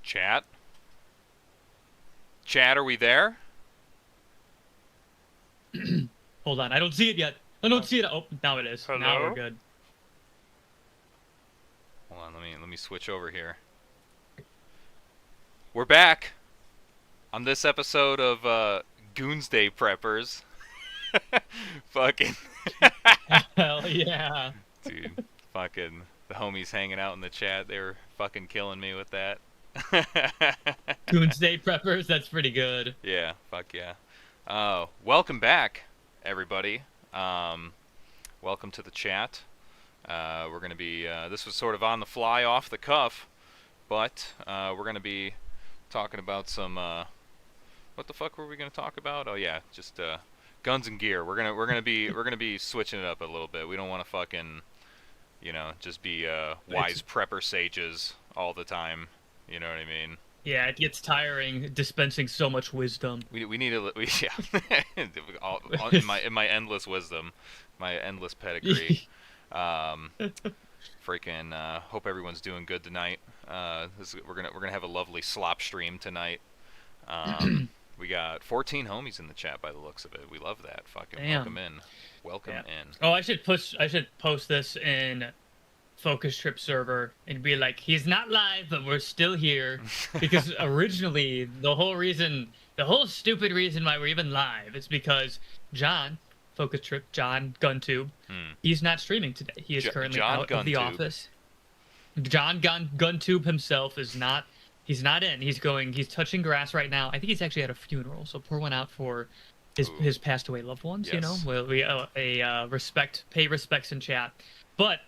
Chat? Chat, are we there? Hold on, I don't see it yet. I don't see it. Oh, now it is. Now we're Hello? good. Hold on, let me switch over here. We're back on this episode of Goonsday Preppers. Fucking Hell yeah. dude, fucking the homies hanging out in the chat, they were fucking killing me with that. Doomsday Preppers, that's pretty good. Yeah, fuck yeah. Welcome back, everybody. Welcome to the chat. We're gonna be this was sort of on the fly, off the cuff, but we're gonna be talking about some what the fuck were we gonna talk about? Oh yeah, just guns and gear. We're gonna be switching it up a little bit. We don't want to fucking just be wise prepper sages all the time. You know what I mean? Yeah, it gets tiring dispensing so much wisdom. We need yeah. In my endless wisdom, my endless pedigree. Freaking hope everyone's doing good tonight. We're gonna have a lovely slop stream tonight. We got 14 homies in the chat by the looks of it. We love that. Fucking Damn. welcome in. Welcome in. Oh, I should post this in Focus Trip server and be like, he's not live, but we're still here. Because originally, the whole stupid reason why we're even live is because John, Focus Trip, John Guntube, he's not streaming today. He is currently out of the office. John Guntube himself is not. He's not in. He's touching grass right now. I think he's actually at a funeral, so pour one out for his passed away loved ones. Yes. You know, we pay respects in chat. But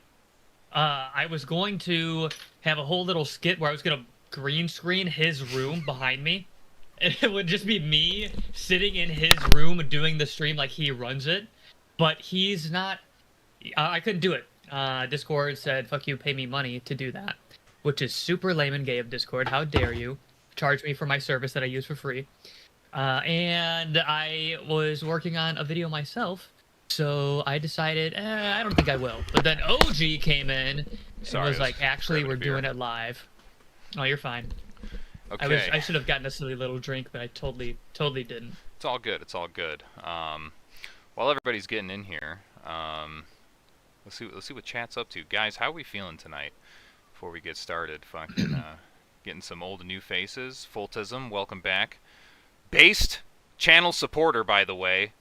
I was going to have a whole little skit where I was gonna green screen his room behind me. And it would just be me sitting in his room doing the stream like he runs it. But he's not. I couldn't do it. Discord said, "Fuck you, pay me money to do that." Which is super lame and gay of Discord. How dare you charge me for my service that I use for free? And I was working on a video myself, so I decided, I don't think I will. But then OG came in and was like, actually, we're doing it live. Oh, you're fine. Okay. I should have gotten a silly little drink, but I totally didn't. It's all good. It's all good. While everybody's getting in here, let's see what chat's up to, guys. How are we feeling tonight? Before we get started, fucking getting some old and new faces. Fultism, welcome back. Based channel supporter, by the way.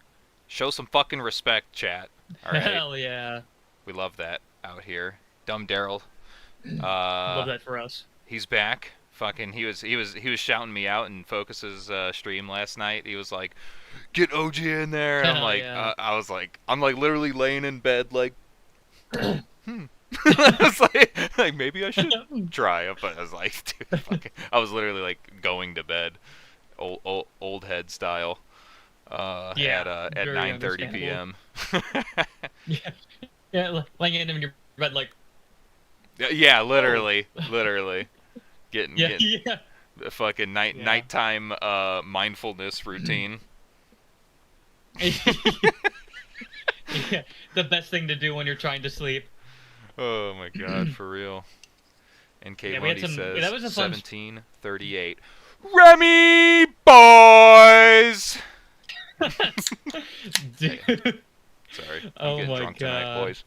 Show some fucking respect, chat. All right. Hell yeah. We love that out here. Dumb Daryl. Love that for us. He's back. Fucking he was shouting me out in Focus's stream last night. He was like, "Get OG in there." And I'm like, yeah. I'm like literally laying in bed like, I was like maybe I should try, but I was like, dude, fucking, I was literally like going to bed, old head style, at 9:30 p.m. yeah, laying in your bed like. Yeah, literally, getting yeah. the fucking nighttime mindfulness routine. Yeah, the best thing to do when you're trying to sleep. Oh my god, for real. NK Lundy says that was a 1738. Remy boys. Dude. Sorry. Oh I'm getting my drunk god, tonight, boys.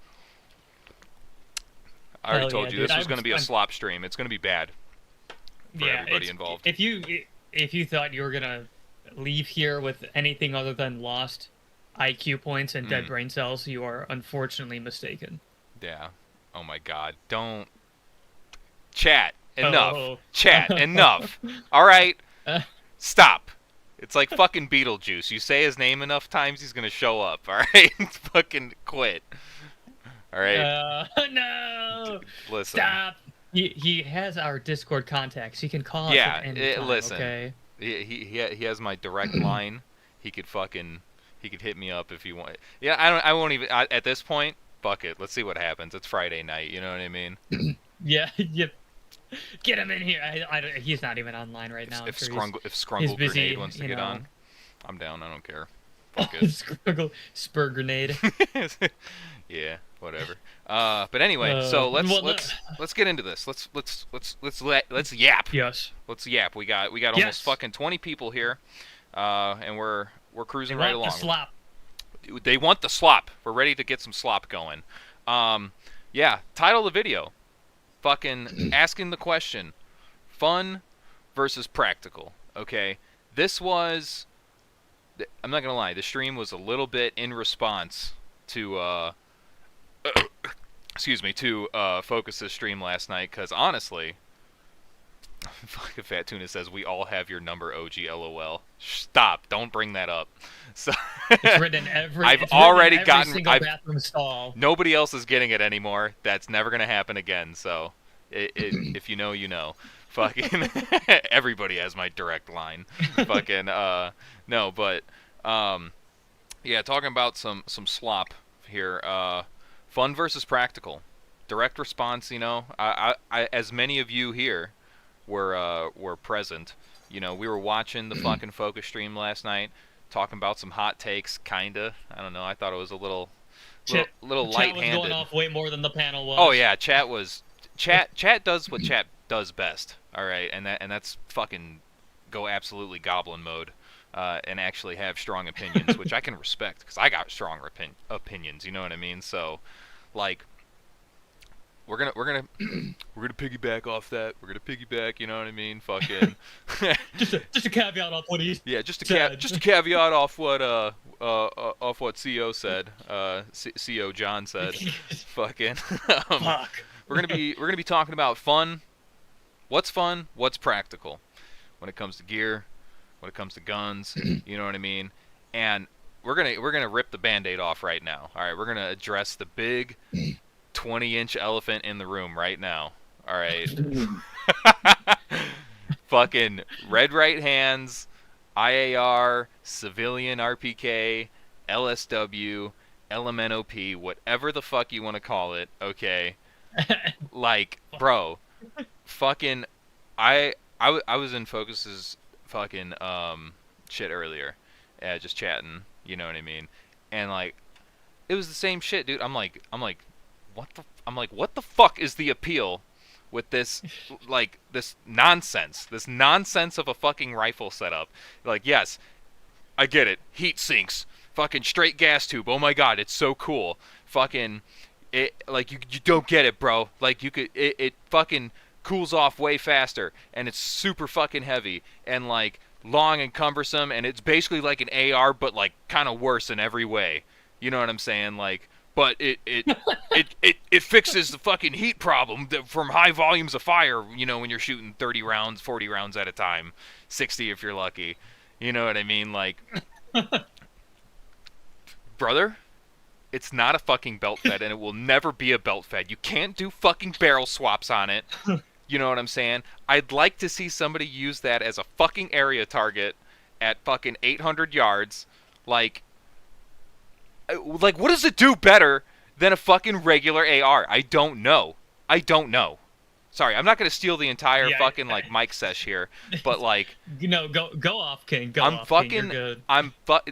I already told you dude. this was going to be a slop stream. It's going to be bad for everybody involved. If you thought you were gonna leave here with anything other than lost IQ points and dead brain cells, you are unfortunately mistaken. Yeah. Oh my god. Don't. Chat. Enough. Oh. Chat. Enough. All right. Stop. It's like fucking Beetlejuice. You say his name enough times, he's gonna show up. All right. Fucking quit. All right. No. Listen. Stop. He has our Discord contacts. He can call us at any time. Listen. Okay. He has my direct line. He could hit me up if you want. Yeah. I won't even at this point. Fuck it. Let's see what happens. It's Friday night. You know what I mean? Yeah. Get him in here. He's not even online right now. If Scrungle Grenade wants to get on, I'm down. I don't care. Fuck it. Scrungle Spur Grenade. Yeah. Whatever. But anyway, so well, let's get into this. Let's yap. yes. Let's yap. We got almost Yes. fucking 20 people here, and we're They cruising right want the along. slop. They want the slop. We're ready to get some slop going. Yeah. Title of the video. Fucking asking the question: fun versus practical. Okay. This was. I'm not gonna lie. The stream was a little bit in response to excuse me, to Focus's stream last night, because honestly, fucking Fat Tuna says, we all have your number, OG LOL. Stop, don't bring that up. So It's written in every. I've it's already written in every gotten, single bathroom stall. nobody else is getting it anymore. That's never going to happen again, so if you know, you know. Fucking everybody has my direct line. Fucking, no, but, yeah, talking about some slop here, fun versus practical. Direct response, you know. As many of you here were present. You know, we were watching the fucking Focus stream last night, talking about some hot takes, kinda. I don't know. I thought it was a little Chat light-handed. was going off way more than the panel was. Oh yeah, chat does what chat does best. All right, and that's fucking go absolutely goblin mode. And actually have strong opinions, which I can respect, because I got strong opinions. You know what I mean? So, like, we're gonna piggyback off that. We're gonna piggyback. You know what I mean? Fucking. just a caveat off what he. Yeah, just a said. just a caveat off what CO said. CO John said. Fucking. Fuck. We're gonna be talking about fun. What's fun? What's practical? When it comes to gear. When it comes to guns, you know what I mean? And we're gonna rip the Band-Aid off right now. All right, we're gonna address the big 20-inch elephant in the room right now. All right. Fucking red right hands, IAR, civilian RPK, LSW, LMNOP, whatever the fuck you want to call it. Okay. Like, bro, fucking, I was in Focus's fucking shit earlier, just chatting, you know what I mean, and like it was the same shit, dude. I'm like what the fuck is the appeal with this, like, this nonsense of a fucking rifle setup? Like, yes, I get it, heat sinks, fucking straight gas tube, oh my god, it's so cool. Fucking it, like, you don't get it, bro. Like, you could, it fucking cools off way faster, and it's super fucking heavy, and like long and cumbersome, and it's basically like an AR, but like kind of worse in every way. You know what I'm saying? Like, but it fixes the fucking heat problem from high volumes of fire. You know, when you're shooting 30 rounds, 40 rounds at a time, 60 if you're lucky. You know what I mean? Like, brother, it's not a fucking belt fed, and it will never be a belt fed. You can't do fucking barrel swaps on it. You know what I'm saying? I'd like to see somebody use that as a fucking area target at fucking 800 yards. Like, what does it do better than a fucking regular AR? I don't know. Sorry, I'm not going to steal the entire fucking, like, mic sesh here, but, like... No, go off, King. King. You're good.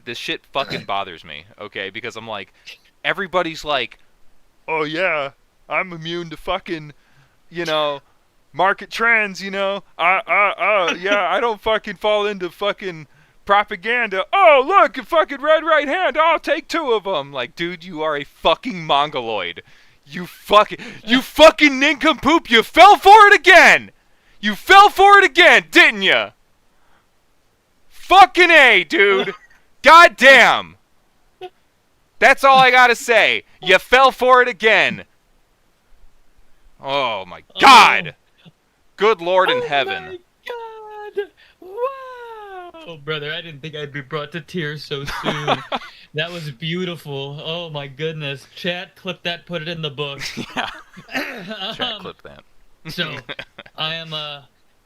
This shit fucking bothers me, okay? Because I'm like, everybody's like, oh yeah, I'm immune to fucking, you know, market trends, you know. Yeah, I don't fucking fall into fucking propaganda. Oh, look, a fucking red right hand. I'll take 2 of them. Like, dude, you are a fucking mongoloid. You fucking nincompoop. You fell for it again. You fell for it again, didn't you? Fucking A, dude. Goddamn. That's all I gotta say. You fell for it again. Oh my god. Good Lord in heaven. Oh my god. Wow. Brother, I didn't think I'd be brought to tears so soon. That was beautiful. Oh my goodness. Chat, clip that, put it in the book. Yeah. Chat, clip that. So, I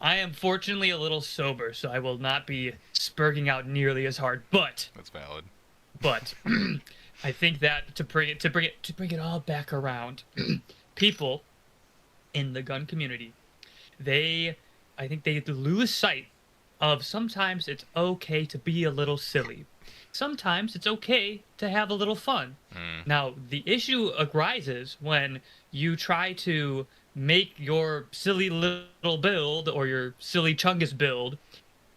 am fortunately a little sober, so I will not be spurging out nearly as hard. But that's valid. But I think that to bring it all back around, people in the gun community, I think they lose sight of sometimes it's okay to be a little silly. sometimes it's okay to have a little fun. Mm. Now, the issue arises when you try to make your silly little build or your silly chungus build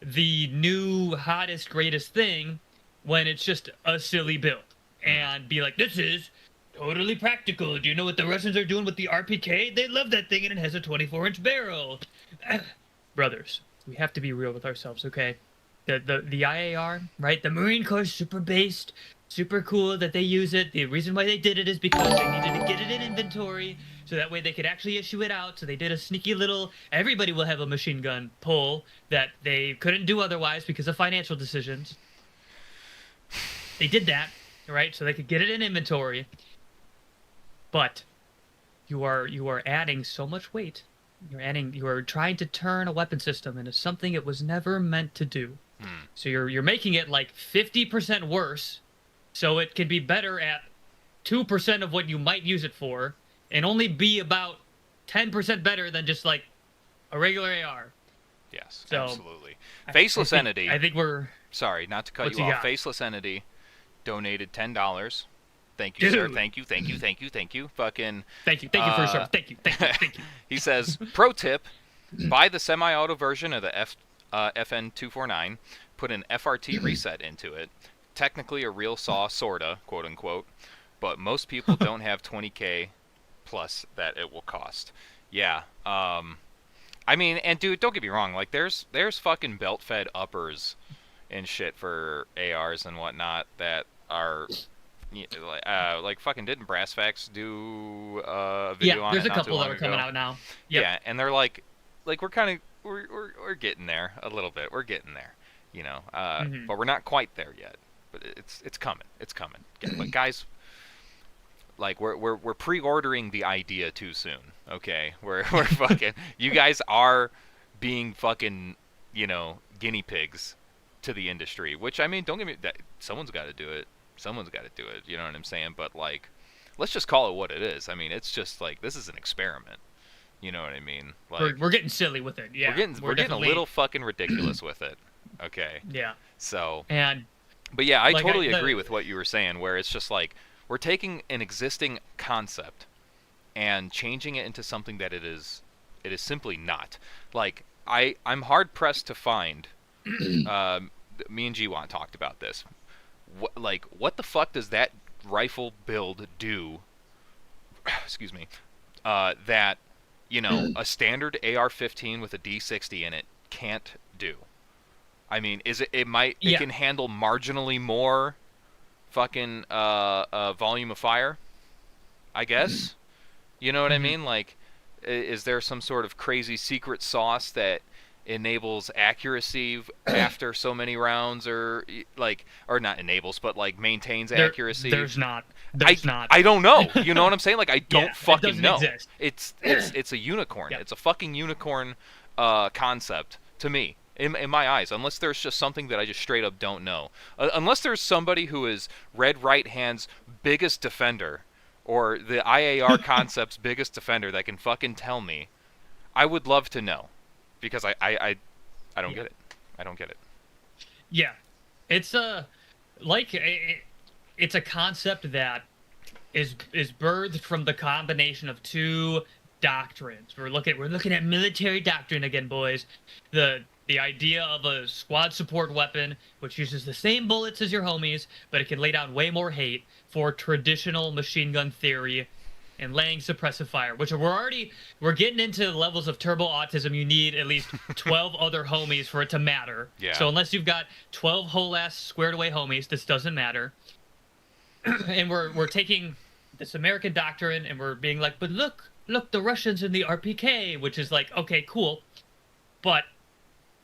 the new hottest greatest thing when it's just a silly build Mm. and be like, this is totally practical. Do you know what the Russians are doing with the RPK? They love that thing and it has a 24-inch barrel. Brothers, we have to be real with ourselves, okay? The IAR, right? The Marine Corps super based, super cool that they use it. The reason why they did it is because they needed to get it in inventory so that way they could actually issue it out. So they did a sneaky little everybody will have a machine gun pull that they couldn't do otherwise because of financial decisions. They did that, right? So they could get it in inventory. But you are adding so much weight. You are trying to turn a weapon system into something it was never meant to do. Mm. So you're making it like 50% worse, so it can be better at 2% of what you might use it for, and only be about 10% better than just like a regular AR. Yes, So, absolutely. Faceless Entity. I think we're. Sorry, not to cut What's you he off. got? Faceless Entity donated $10. Thank you, sir. Dude. Thank you, thank you, thank you, thank you. Fucking. Thank you for your service. Thank you. He says, pro tip: buy the semi-auto version of the FN249. Put an FRT reset into it. Technically a real saw, sorta, quote unquote. But most people don't have 20K plus that it will cost. Yeah. I mean, and dude, don't get me wrong. Like, there's fucking belt-fed uppers and shit for ARs and whatnot that are. Like fucking didn't Brassfax do a video Yeah, on there's it a not too couple that long are coming ago? out now. Yep. Yeah, and they're like we're kind of we're getting there a little bit. We're getting there, you know. But we're not quite there yet. But it's coming. It's coming. But guys, like we're pre-ordering the idea too soon. Okay, we're fucking. You guys are being fucking, you know, guinea pigs to the industry. Which, I mean, don't get me that someone's got to do it. Someone's got to do it. You know what I'm saying? But like, let's just call it what it is. I mean, it's just like this is an experiment. You know what I mean? Like, We're getting silly with it. Yeah, we're getting a definitely- little fucking ridiculous with it. Okay. Yeah, So, and but yeah, I like, totally agree with what you were saying, where it's just like we're taking an existing concept and changing it into something that it is simply not. Like, I'm hard pressed to find. Me and G-Want talked about this. What the fuck does that rifle build do? Excuse me. That, you know, a standard AR-15 with a D60 in it can't do. I mean, it can handle marginally more fucking volume of fire, I guess. You know what I mean? Like, is there some sort of crazy secret sauce that enables accuracy after so many rounds, or not enables, but like maintains accuracy? There's not. There's not. I don't know. You know what I'm saying? Like, I don't Yeah, fucking it doesn't know. exist. It's a unicorn. Yep. It's a fucking unicorn concept to me. In my eyes, unless there's just something that I just straight up don't know. Unless there's somebody who is Red Right Hand's biggest defender, or the IAR concept's biggest defender that can fucking tell me, I would love to know, because I don't get it. I don't get it. Yeah, it's it's a concept that is birthed from the combination of two doctrines. We're looking at military doctrine again, boys. The idea of a squad support weapon, which uses the same bullets as your homies, but it can lay down way more hate, for traditional machine gun theory and laying suppressive fire, which we're getting into levels of turbo autism. You need at least 12 other homies for it to matter. Yeah. So unless you've got 12 whole ass squared away homies, this doesn't matter. And we're taking this American doctrine and we're being like, but look, the Russians in the RPK, which is like, okay, cool, but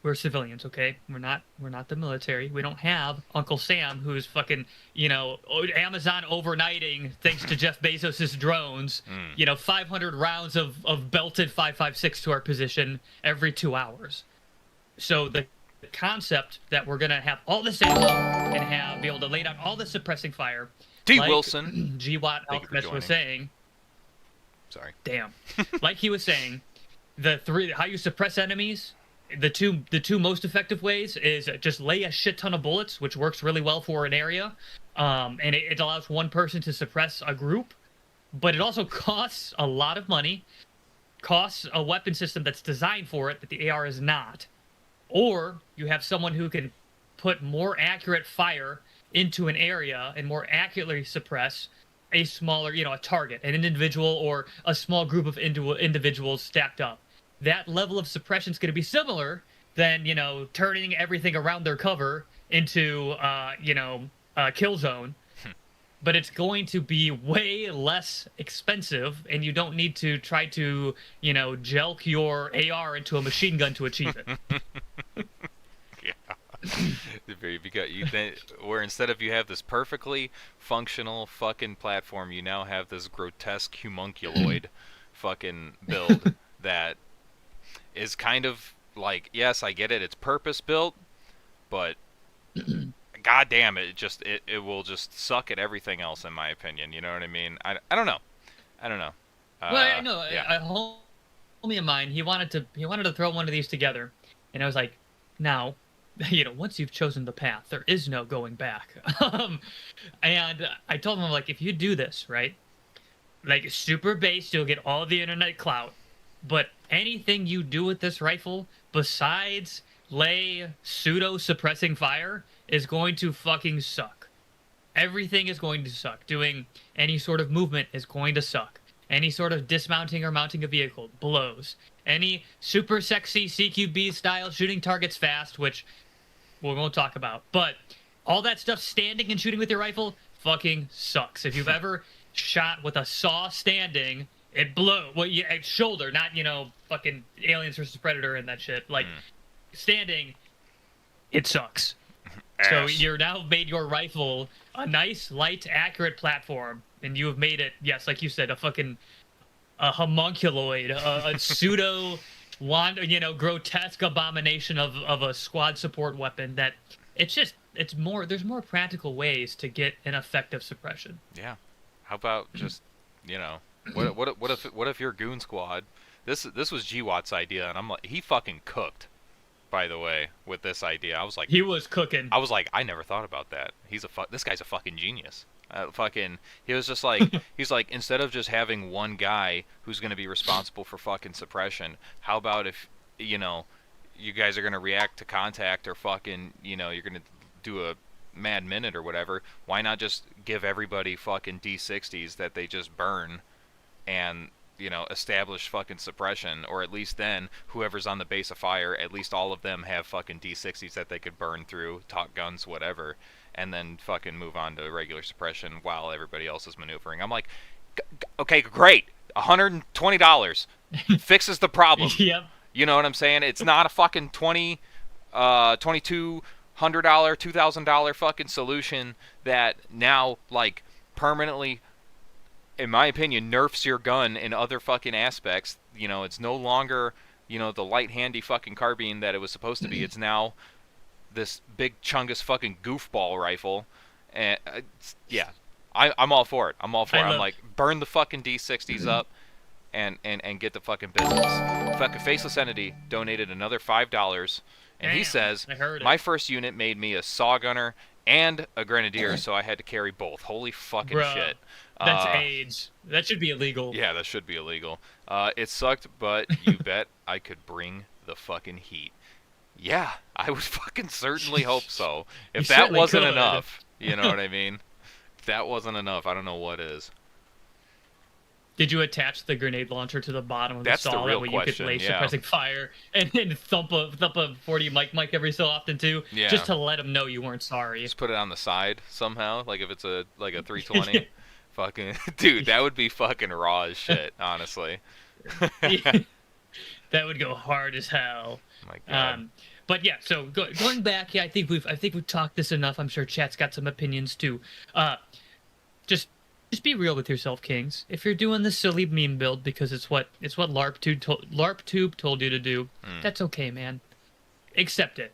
we're civilians, okay? We're not the military. We don't have Uncle Sam, who's fucking, you know, Amazon overnighting thanks to Jeff Bezos' drones. You know, 500 rounds of belted 5.56 to our position every 2 hours. So the concept that we're gonna have all this ammo and be able to lay down all the suppressing fire. T. Like Wilson. G-Watt Thank you for Alchemist was saying. Sorry. Damn. Like he was saying, how you suppress enemies the two most effective ways is just lay a shit ton of bullets, which works really well for an area, and it allows one person to suppress a group, but it also costs a lot of money, costs a weapon system that's designed for it that the AR is not, or you have someone who can put more accurate fire into an area and more accurately suppress a smaller, a target, an individual, or a small group of individuals stacked up. That level of suppression is going to be similar than, turning everything around their cover into, a kill zone. But it's going to be way less expensive, and you don't need to try to, jelk your AR into a machine gun to achieve it. Where instead of you have this perfectly functional fucking platform, you now have this grotesque homunculoid fucking build that is kind of like, yes, I get it, it's purpose built, but god damn it, it will just suck at everything else, in my opinion. You know what I mean? I don't know. I don't know. Well, I know Yeah. a homie of mine, he wanted to throw one of these together, and I was like, now, once you've chosen the path, there is no going back. And I told him, like, if you do this right, like super based, you'll get all the internet clout. But anything you do with this rifle besides lay pseudo suppressing fire is going to fucking suck. Everything is going to suck. Doing any sort of movement is going to suck. Any sort of dismounting or mounting a vehicle blows. Any super sexy CQB style shooting targets fast, which we won't talk about. But all that stuff standing and shooting with your rifle fucking sucks. If you've ever shot with a saw standing, it blow. Well, yeah, shoulder, not, fucking Aliens versus Predator and that shit. Like, standing, it sucks. So you're now made your rifle a nice, light, accurate platform, and you have made it, yes, like you said, a homunculoid, a pseudo, grotesque abomination of a squad support weapon that there's more practical ways to get an effective suppression. Yeah. How about just, what if your goon squad? This was GWAT's idea, and I'm like, he fucking cooked. By the way, with this idea, I was like, he was cooking. I was like, I never thought about that. This guy's a fucking genius. He was just like, he's like, instead of just having one guy who's going to be responsible for fucking suppression, how about if, you guys are going to react to contact, or fucking, you're going to do a mad minute or whatever, why not just give everybody fucking D60s that they just burn and, establish fucking suppression, or at least then, whoever's on the base of fire, at least all of them have fucking D60s that they could burn through, talk guns, whatever, and then fucking move on to regular suppression while everybody else is maneuvering. I'm like, okay, great, $120 fixes the problem. Yep. You know what I'm saying? It's not a fucking $2,200, $2,000 fucking solution that now, like, permanently, in my opinion, nerfs your gun in other fucking aspects. It's no longer, the light handy fucking carbine that it was supposed to be. It's now this big chungus fucking goofball rifle. And yeah, I'm all for it. I'm like, burn the fucking D60s up and get the fucking business. Fucking Faceless Entity donated another $5, and Damn, he says, my first unit made me a saw gunner and a grenadier, so I had to carry both. Holy fucking shit. That's AIDS. That should be illegal. Yeah, that should be illegal. It sucked, but you bet I could bring the fucking heat. Yeah, I would fucking certainly hope so. If that wasn't enough, you know what I mean? If that wasn't enough, I don't know what is. Did you attach the grenade launcher to the bottom of the saw that way you could lay suppressing fire and thump a 40 mic every so often too? Yeah. Just to let them know you weren't sorry. Just put it on the side somehow, like if it's a 320. Fucking dude, that would be fucking raw as shit, honestly. That would go hard as hell. My God. But yeah, so going back, yeah, I think we've talked this enough. I'm sure chat's got some opinions too. Just be real with yourself, Kings. If you're doing the silly meme build because it's what LARPtube told you to do, that's okay, man. Accept it.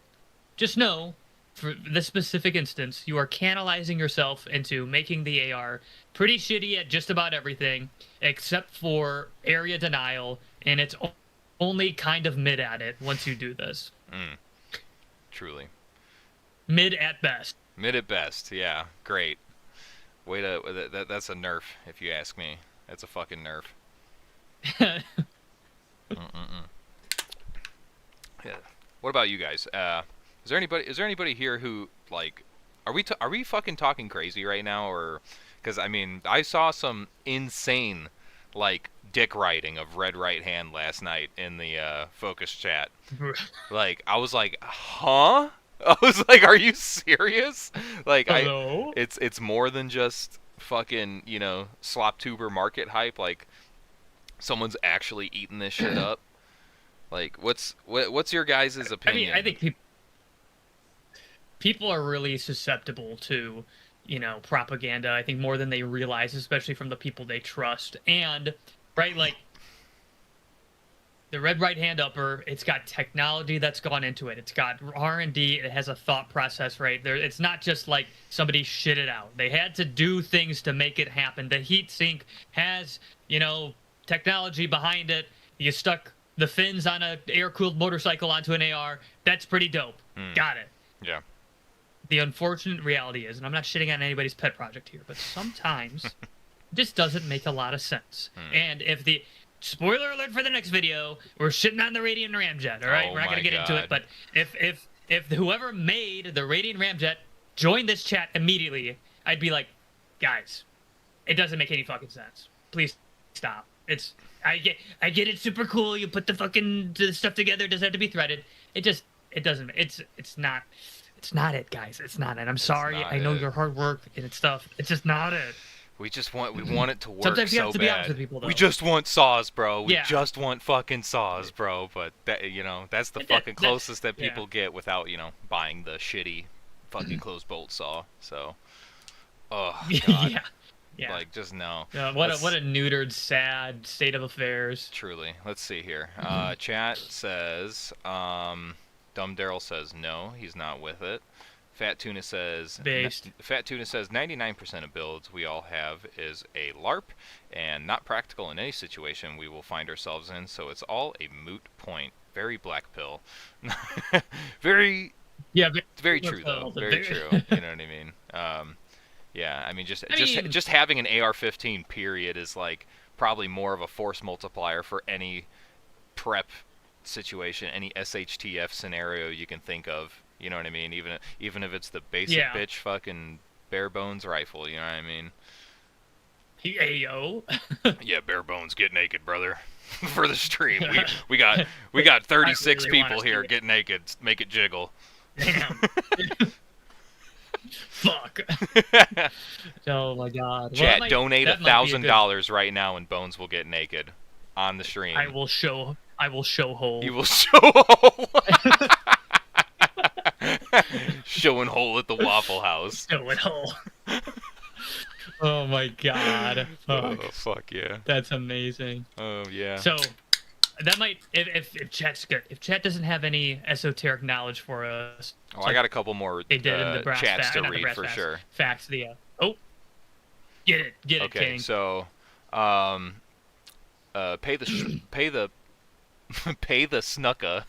Just know, for this specific instance, you are canalizing yourself into making the AR pretty shitty at just about everything, except for area denial, and its only kind of mid at it once you do this. Mm, truly. Mid at best. Mid at best. Yeah. Great. Way to that's a nerf, if you ask me. That's a fucking nerf. Mm-mm-mm. Yeah. What about you guys? Is there anybody here who like are we fucking talking crazy right now, or because I mean I saw some insane like dick writing of red right hand last night in the focus chat. Like I was like, huh? I was like, are you serious? Like Hello? it's more than just fucking slop tuber market hype. Like someone's actually eating this shit up. Like what's your guys' I mean, opinion? I think people are really susceptible to, propaganda. I think more than they realize, especially from the people they trust. And right, like the red right hand upper, it's got technology that's gone into it. It's got R&D. It has a thought process, right? There, it's not just like somebody shit it out. They had to do things to make it happen. The heat sink has, technology behind it. You stuck the fins on a air-cooled motorcycle onto an AR. That's pretty dope. Got it. Yeah. The unfortunate reality is, and I'm not shitting on anybody's pet project here, but sometimes this doesn't make a lot of sense. And if the spoiler alert for the next video, we're shitting on the Radiant Ramjet, all right? Oh we're not my gonna get into God. it, but if whoever made the Radiant Ramjet joined this chat immediately, I'd be like, guys, it doesn't make any fucking sense. Please stop. I get it's super cool. You put the stuff together. It doesn't have to be threaded. It doesn't. It's not it, guys. It's not it. I'm sorry. I know your hard work and it's stuff. It's just not it. We want it to work Sometimes you so have to be honest bad. with people, though. We just want saws, bro. We Yeah. just want fucking saws, bro. But that's the fucking closest that people get without, buying the shitty fucking closed bolt saw. So, oh God. Yeah. Like just no. What a neutered, sad state of affairs. Truly. Let's see here. Chat says, Dumb Daryl says no, he's not with it. Fat Tuna says Based. Fat Tuna says 99% of builds we all have is a LARP and not practical in any situation we will find ourselves in, so it's all a moot point. Very black pill. very Yeah. very true though. Very true. You know what I mean? Yeah, I mean just having an AR-15 period is like probably more of a force multiplier for any prep situation, any SHTF scenario you can think of. You know what I mean? Even if it's the basic bitch fucking bare bones rifle. You know what I mean? Hey yo. Yeah, bare bones, get naked, brother. For the stream, we got 36 really people here. Get naked, make it jiggle. Damn. Fuck. Oh my God. Chat, Well, donate $1,000 right now, and Bones will get naked on the stream. I will show hole. You will show hole. Showing hole at the Waffle House. Showing hole. Oh my God. Fuck. Oh fuck yeah. That's amazing. Oh yeah. So that might if chat's good. If chat doesn't have any esoteric knowledge for us. Oh, I got a couple more They did in the brass chats to not the read brass for facts. sure. Facts. Get it, Okay, King. so pay the pay the snucka.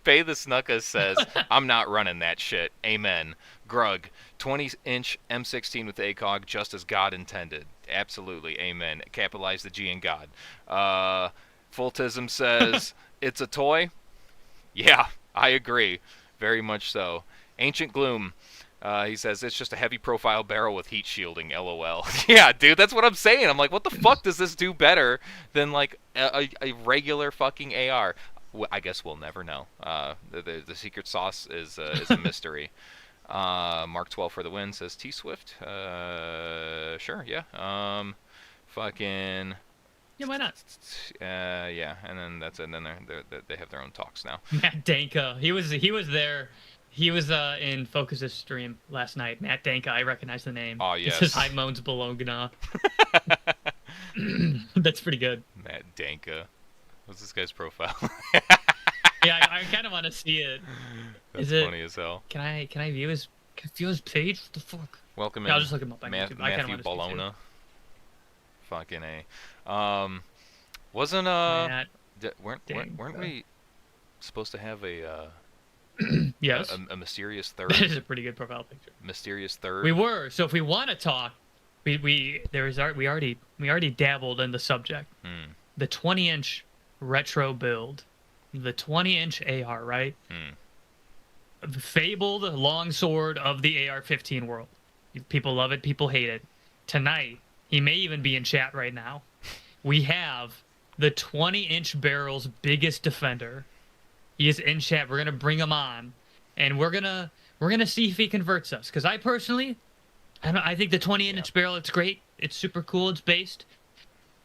Pay the snucka says, I'm not running that shit. Amen. Grug, 20-inch M16 with ACOG, just as God intended. Absolutely. Amen. Capitalize the G in God. Fultism says, it's a toy? Yeah, I agree. Very much so. Ancient Gloom, he says, it's just a heavy profile barrel with heat shielding, LOL. Yeah, dude, that's what I'm saying. I'm like, what the fuck does this do better than, like, a regular fucking AR? I guess we'll never know. The secret sauce is a mystery. Mark 12 for the win, says T-Swift. Sure, yeah. Fucking... Yeah, why not? Yeah, and then that's it. And then they have their own talks now. Matt Danka. He was there. He was in Focus's stream last night. Matt Danka. I recognize the name. Oh yes. It says High Moans Bologna. That's pretty good. Matt Danka. What's this guy's profile? Yeah, I kind of want to see it. That's Is it funny as hell. Can I view his page? What the fuck? Welcome Yeah, in. I'll just look him up on YouTube. I kind of Matthew want to see Bologna. Fucking A. Wasn't Matt Weren't we supposed to have Yes. a mysterious That is third? a pretty good profile picture. Mysterious We third? were. So if we want to talk, we already dabbled in the subject. Hmm. The 20-inch retro build, the 20-inch AR, right? Hmm. The fabled longsword of the AR-15 world. People love it, people hate it. Tonight, he may even be in chat right now. We have the 20-inch barrel's biggest defender. He is in chat. We're gonna bring him on, and we're gonna see if he converts us. Because I personally, I think the 20-inch Yeah. barrel, it's great. It's super cool. It's based.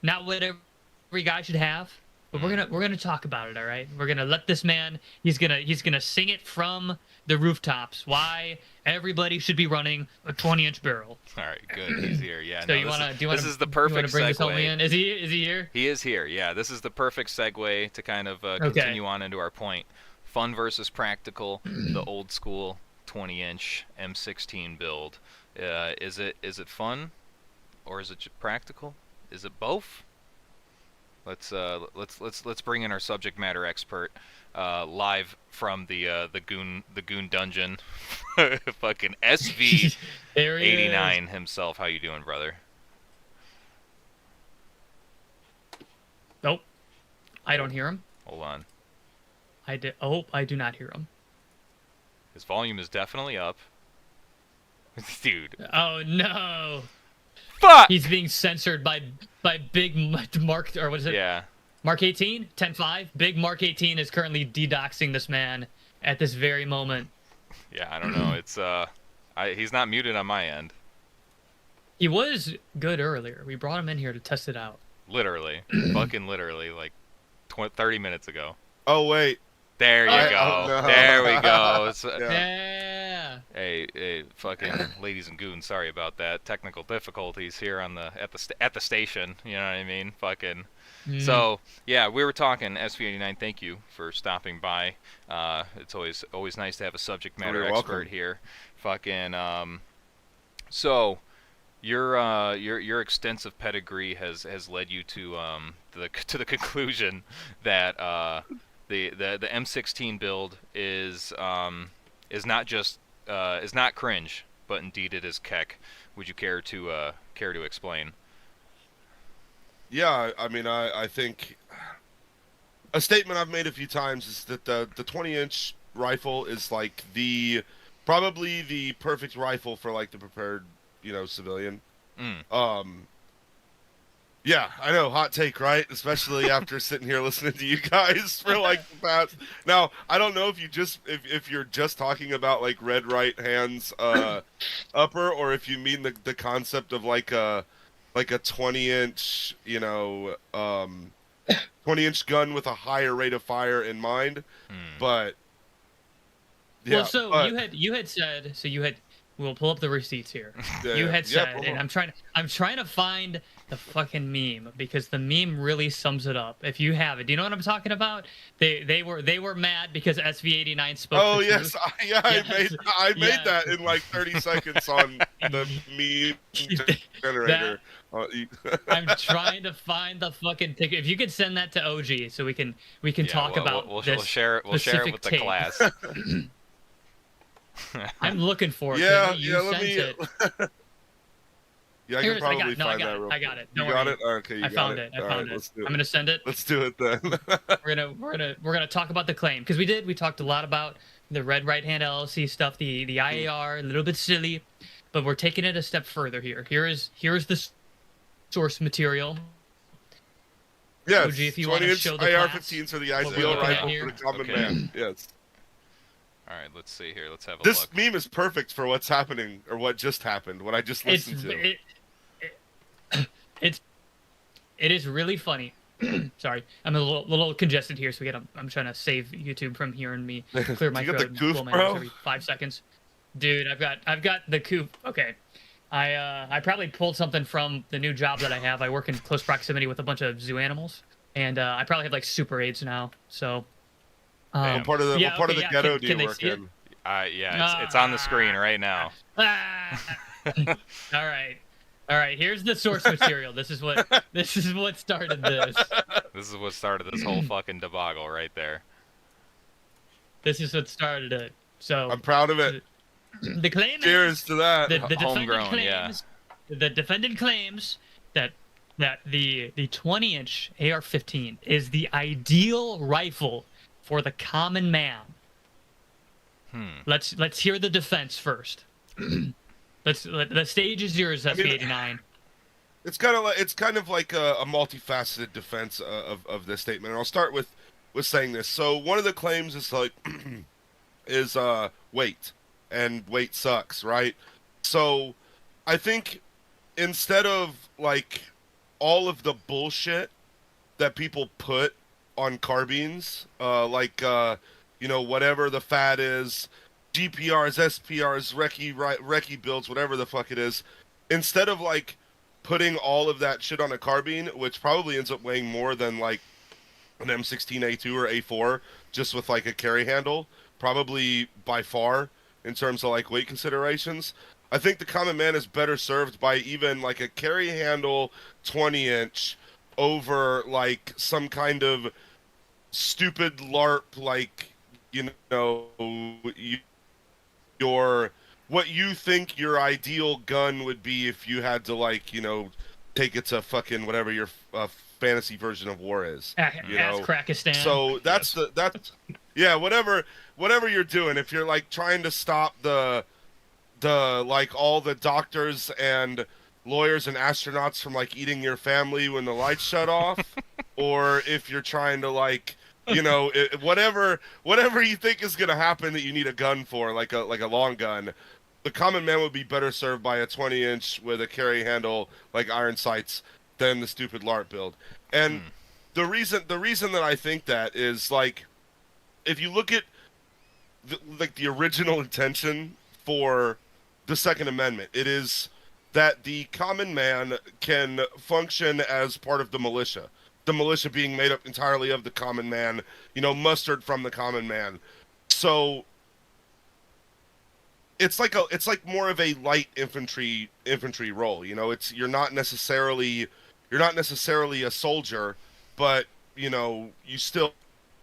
Not what every guy should have, but we're gonna talk about it. All right. We're gonna let this man. He's gonna sing it from the rooftops. Why everybody should be running a 20-inch barrel. All right, good. He's here. Yeah. So No, you wanna do you wanna this is the you wanna perfect bring this homie segue. in? Is he here? He is here. Yeah, this is the perfect segue to kind of Okay. continue on into our point. Fun versus practical. The old school 20-inch M16 build. Is it fun, or is it practical? Is it both? Let's bring in our subject matter expert, live from the goon dungeon, fucking SV There he is. 89 himself. How you doing, brother? Nope. I don't hear him. Hold on. I do not hear him. His volume is definitely up. Dude. Oh no. Fuck! He's being censored by Big Mark, or what is it? Yeah. Mark 18, 10-5. Big Mark 18 is currently de-doxing this man at this very moment. Yeah, I don't know. It's he's not muted on my end. He was good earlier. We brought him in here to test it out. Literally. Fucking literally, like 30 minutes ago. Oh wait. There you go. Oh, no. There we go. It's, Yeah. hey, fucking ladies and goons, sorry about that. Technical difficulties here on at the station. You know what I mean? Fucking. So yeah, we were talking SV89. Thank you for stopping by. It's always nice to have a subject matter You're expert welcome. here. Fucking. So your extensive pedigree has led you to the conclusion that the M16 build is not just is not cringe, but indeed it is keck. Would you care to explain? Yeah, I mean, I think a statement I've made a few times is that the 20-inch rifle is like probably the perfect rifle for like the prepared, civilian. Yeah, I know, hot take, right? Especially after sitting here listening to you guys for like the past. Now, I don't know if if you're just talking about like red right hands upper, or if you mean the concept of like a 20-inch, 20-inch gun with a higher rate of fire in mind. But yeah, Well, so you had said, we'll pull up the receipts here. You had said, and I'm trying to find the fucking meme, because the meme really sums it up. If you have it, do you know what I'm talking about? They were mad because SV89 spoke. Oh the yes, truth. I made that in like 30 seconds on the meme generator. I'm trying to find the fucking ticket. If you could send that to OG so we can talk about we'll this share it with the tape. class. I'm looking for it. Yeah, You yeah. sent Let me. it. Yeah, I Here can it is. probably find that. Real I got it. You Don't got worry. it? Okay, I found it. I found it. Let's do it. I'm gonna send it. Let's do it then. We're gonna talk about the claim, because we talked a lot about the red right hand LLC stuff, the IAR, a little bit silly, but we're taking it a step further here. Here's the source material. Yes, OG, if you want to 20-inch show the AR-15s are the we're ideal looking at rifle here. for the common Okay. man. Yes. All right, let's see here. Let's have a This look. meme is perfect for what's happening, or what just happened, what I just listened to. It is really funny. Sorry, I'm a little congested here, so I'm trying to save YouTube from hearing me clear my You got throat the and goof, blow my bro? nose every 5 seconds. Dude, I've got the coop. Okay, I probably pulled something from the new job that I have. I work in close proximity with a bunch of zoo animals, and I probably have like super aids now. So, Damn. What part of the ghetto do you they work see it? in? Yeah, it's on the screen right now. All right. All right, here's the source material. This is what started this. This is what started this whole fucking debacle right there. This is what started it. So I'm proud of it. the claim Cheers is to that. the defendant Homegrown, claims yeah. the defendant claims that the 20-inch AR-15 is the ideal rifle for the common man. Let's hear the defense first. The stage is yours, SB89. It's kind of like a multifaceted defense of this statement, and I'll start with saying this. So one of the claims is like is weight, and weight sucks, right? So I think instead of like all of the bullshit that people put on carbines, whatever the fad is, GPRs, SPRs, recce builds, whatever the fuck it is, instead of like putting all of that shit on a carbine, which probably ends up weighing more than like an M16A2 or A4, just with like a carry handle, probably by far in terms of like weight considerations. I think the common man is better served by even like a carry handle 20-inch over like some kind of stupid LARP, like, your what you think your ideal gun would be if you had to like take it to fucking whatever your fantasy version of war is. Krakistan. So that's whatever you're doing. If you're like trying to stop the like all the doctors and lawyers and astronauts from like eating your family when the lights shut off, or if you're trying to like whatever you think is gonna happen that you need a gun for, like a long gun, the common man would be better served by a 20-inch with a carry handle like iron sights than the stupid LARP build. And the reason that I think that is like, if you look at the original intention for the Second Amendment, it is that the common man can function as part of the militia. The militia being made up entirely of the common man, mustered from the common man. So it's like more of a light infantry role. You're not necessarily a soldier, but you still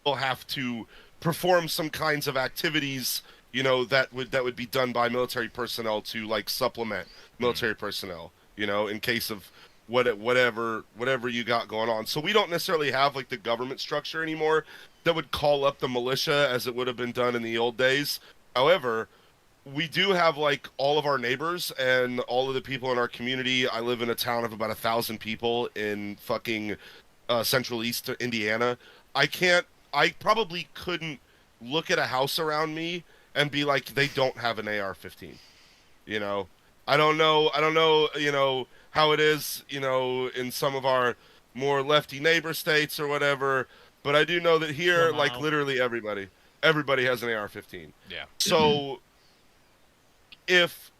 have to perform some kinds of activities, that would be done by military personnel to like supplement military personnel, in case of whatever you got going on. So we don't necessarily have like the government structure anymore that would call up the militia as it would have been done in the old days. However, we do have like all of our neighbors and all of the people in our community. I live in a town of about 1,000 people in fucking central east Indiana. I probably couldn't look at a house around me and be like, they don't have an AR-15. I don't know, how it is, in some of our more lefty neighbor states or whatever, but I do know that here, like literally everybody has an AR-15. Yeah. So if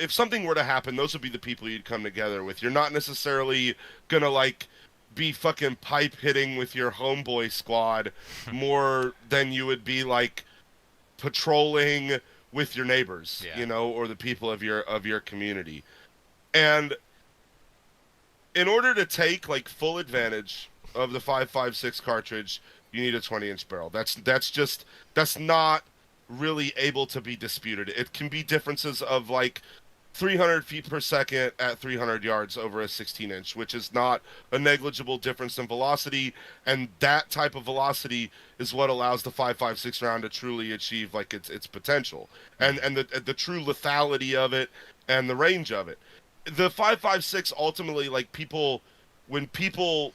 something were to happen, those would be the people you'd come together with. You're not necessarily gonna like be fucking pipe hitting with your homeboy squad more than you would be like patrolling with your neighbors, or the people of your community. And in order to take like full advantage of the 5.56 cartridge, you need a 20-inch barrel. That's not really able to be disputed. It can be differences of like 300 feet per second at 300 yards over a 16-inch, which is not a negligible difference in velocity, and that type of velocity is what allows the 5.56 round to truly achieve like its potential, and the true lethality of it and the range of it. The 5.56 ultimately, like when people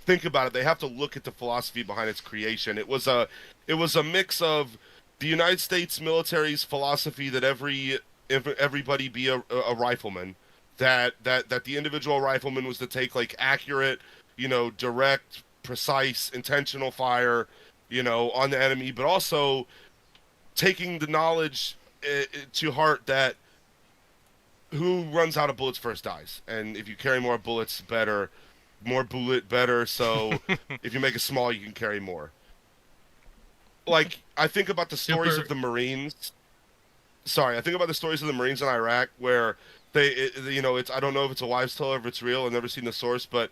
think about it, they have to look at the philosophy behind its creation. It was a mix of the United States military's philosophy that everybody be a rifleman, that the individual rifleman was to take like accurate, direct, precise, intentional fire, on the enemy, but also taking the knowledge to heart that who runs out of bullets first dies, and if you carry more bullets, better. More bullet, better. So if you make it small, you can carry more. Like, I think about the stories of the Marines. Sorry, I think about the stories of the Marines in Iraq, where it's I don't know if it's a wives' tale or if it's real. I've never seen the source, but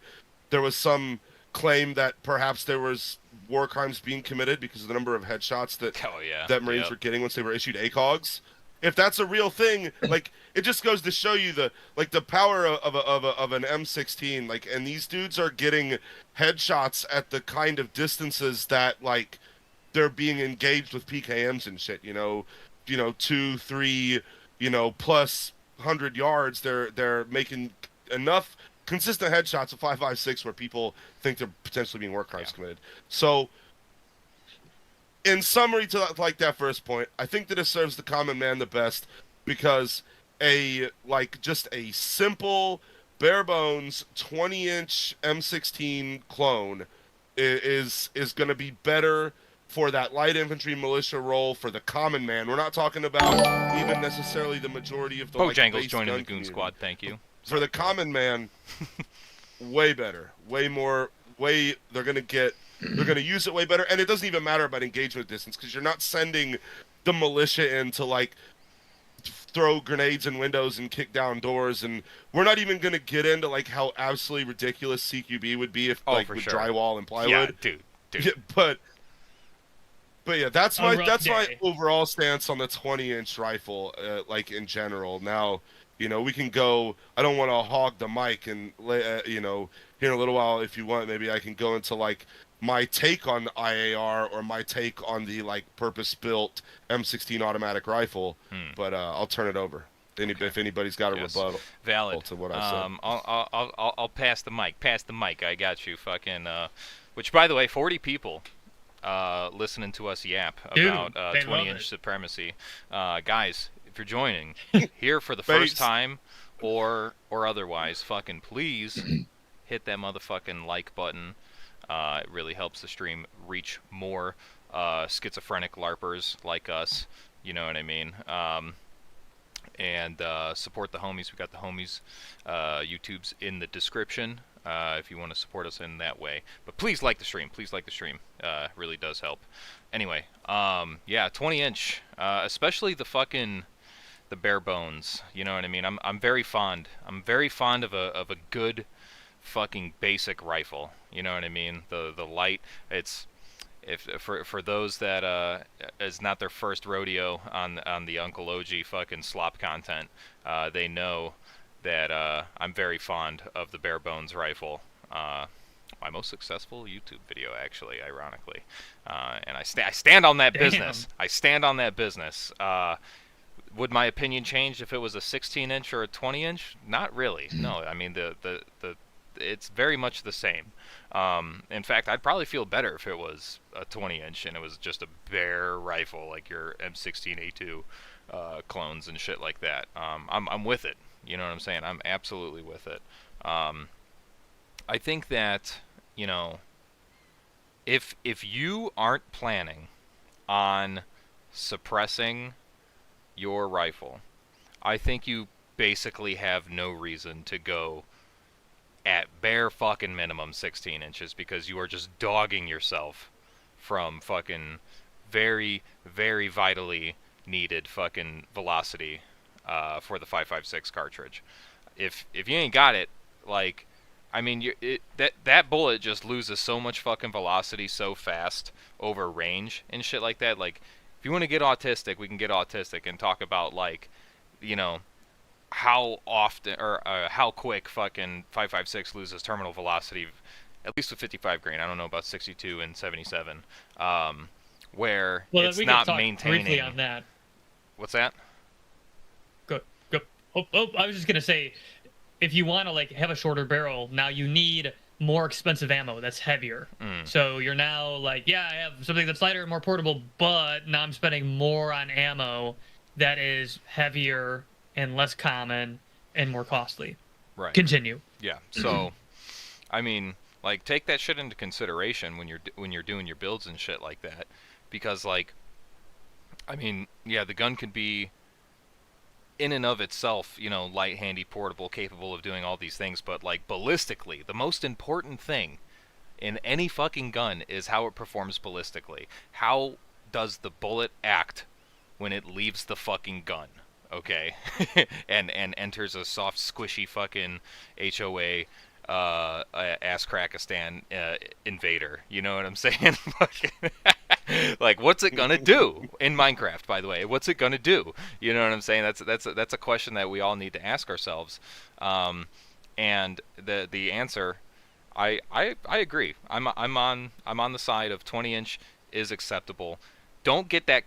there was some claim that perhaps there was war crimes being committed because of the number of headshots that Oh yeah. Marines Yep. were getting once they were issued ACOGs. If that's a real thing, like it just goes to show you the power of an M16. Like, and these dudes are getting headshots at the kind of distances that like they're being engaged with PKMs and shit. 2, 3, plus 100 yards. They're making enough consistent headshots of 5.56 where people think they're potentially being war crimes committed. So, in summary, to that first point, I think that it serves the common man the best because just a simple, bare bones 20-inch M16 clone is going to be better for that light infantry militia role for the common man. We're not talking about even necessarily the majority of the Bojangles base joining gun the goon community. squad. Thank you. For the common man, way better, way more, way they're gonna use it way better, and it doesn't even matter about engagement distance because you're not sending the militia in to like throw grenades in windows and kick down doors, and we're not even gonna get into like how absolutely ridiculous CQB would be if with drywall and plywood. Yeah, dude. Yeah, but yeah, that's my day. overall stance on the 20-inch rifle, like in general. Now, we can go. I don't want to hog the mic, and here in a little while, if you want, maybe I can go into like my take on the IAR or my take on the like purpose-built M16 automatic rifle. But I'll turn it over. If anybody's got a rebuttal, valid to what I said. I'll pass the mic. Pass the mic. I got you. Fucking. Which, by the way, 40 people. Listening to us yap about 20-inch supremacy. Guys, if you're joining here for the first time or otherwise, fucking please hit that motherfucking like button. It really helps the stream reach more schizophrenic LARPers like us. You know what I mean? And support the homies. We got the homies YouTube's in the description. If you want to support us in that way. But please like the stream. Please like the stream. It really does help. Anyway, yeah, 20-inch. Especially the bare bones. You know what I mean? I'm very fond. I'm very fond of a good fucking basic rifle. You know what I mean? The light. It's for those that is not their first rodeo on the Uncle OG fucking slop content. They know that I'm very fond of the bare bones rifle. My most successful YouTube video, actually, ironically, and I stand on that business. I stand on that business. Would my opinion change if it was a 16-inch or a 20-inch? Not really. No, I mean it's very much the same. In fact, I'd probably feel better if it was a 20-inch and it was just a bare rifle like your M16A2 clones and shit like that. I'm with it. You know what I'm saying? I'm absolutely with it. I think that, if you aren't planning on suppressing your rifle, I think you basically have no reason to go at bare fucking minimum 16 inches because you are just dogging yourself from fucking very, very vitally needed fucking velocity for the 5.56 cartridge. If you ain't got it, like, I mean, that bullet just loses so much fucking velocity so fast over range and shit like that. Like, if you want to get autistic, we can get autistic and talk about like, how often or how quick fucking 5.56 loses terminal velocity, at least with 55 grain. I don't know about 62 and 77, where it's not maintaining. Briefly on that. What's that? Go. I was just gonna say, if you want to like have a shorter barrel, now you need more expensive ammo that's heavier. So you're now like, yeah, I have something that's lighter and more portable, but now I'm spending more on ammo that is heavier and less common and more costly. Right. Continue. Yeah. So, I mean, like, take that shit into consideration when you're doing your builds and shit like that, because like, I mean, yeah, the gun could be in and of itself, light, handy, portable, capable of doing all these things, but like ballistically, the most important thing in any fucking gun is how it performs ballistically. How does the bullet act when it leaves the fucking gun? okay, and enters a soft, squishy fucking HOA ass crackistan invader. You know what I'm saying? Like, what's it gonna do in Minecraft? By the way, what's it gonna do? You know what I'm saying? That's a question that we all need to ask ourselves. And the answer, I agree. I'm on the side of 20-inch is acceptable. Don't get that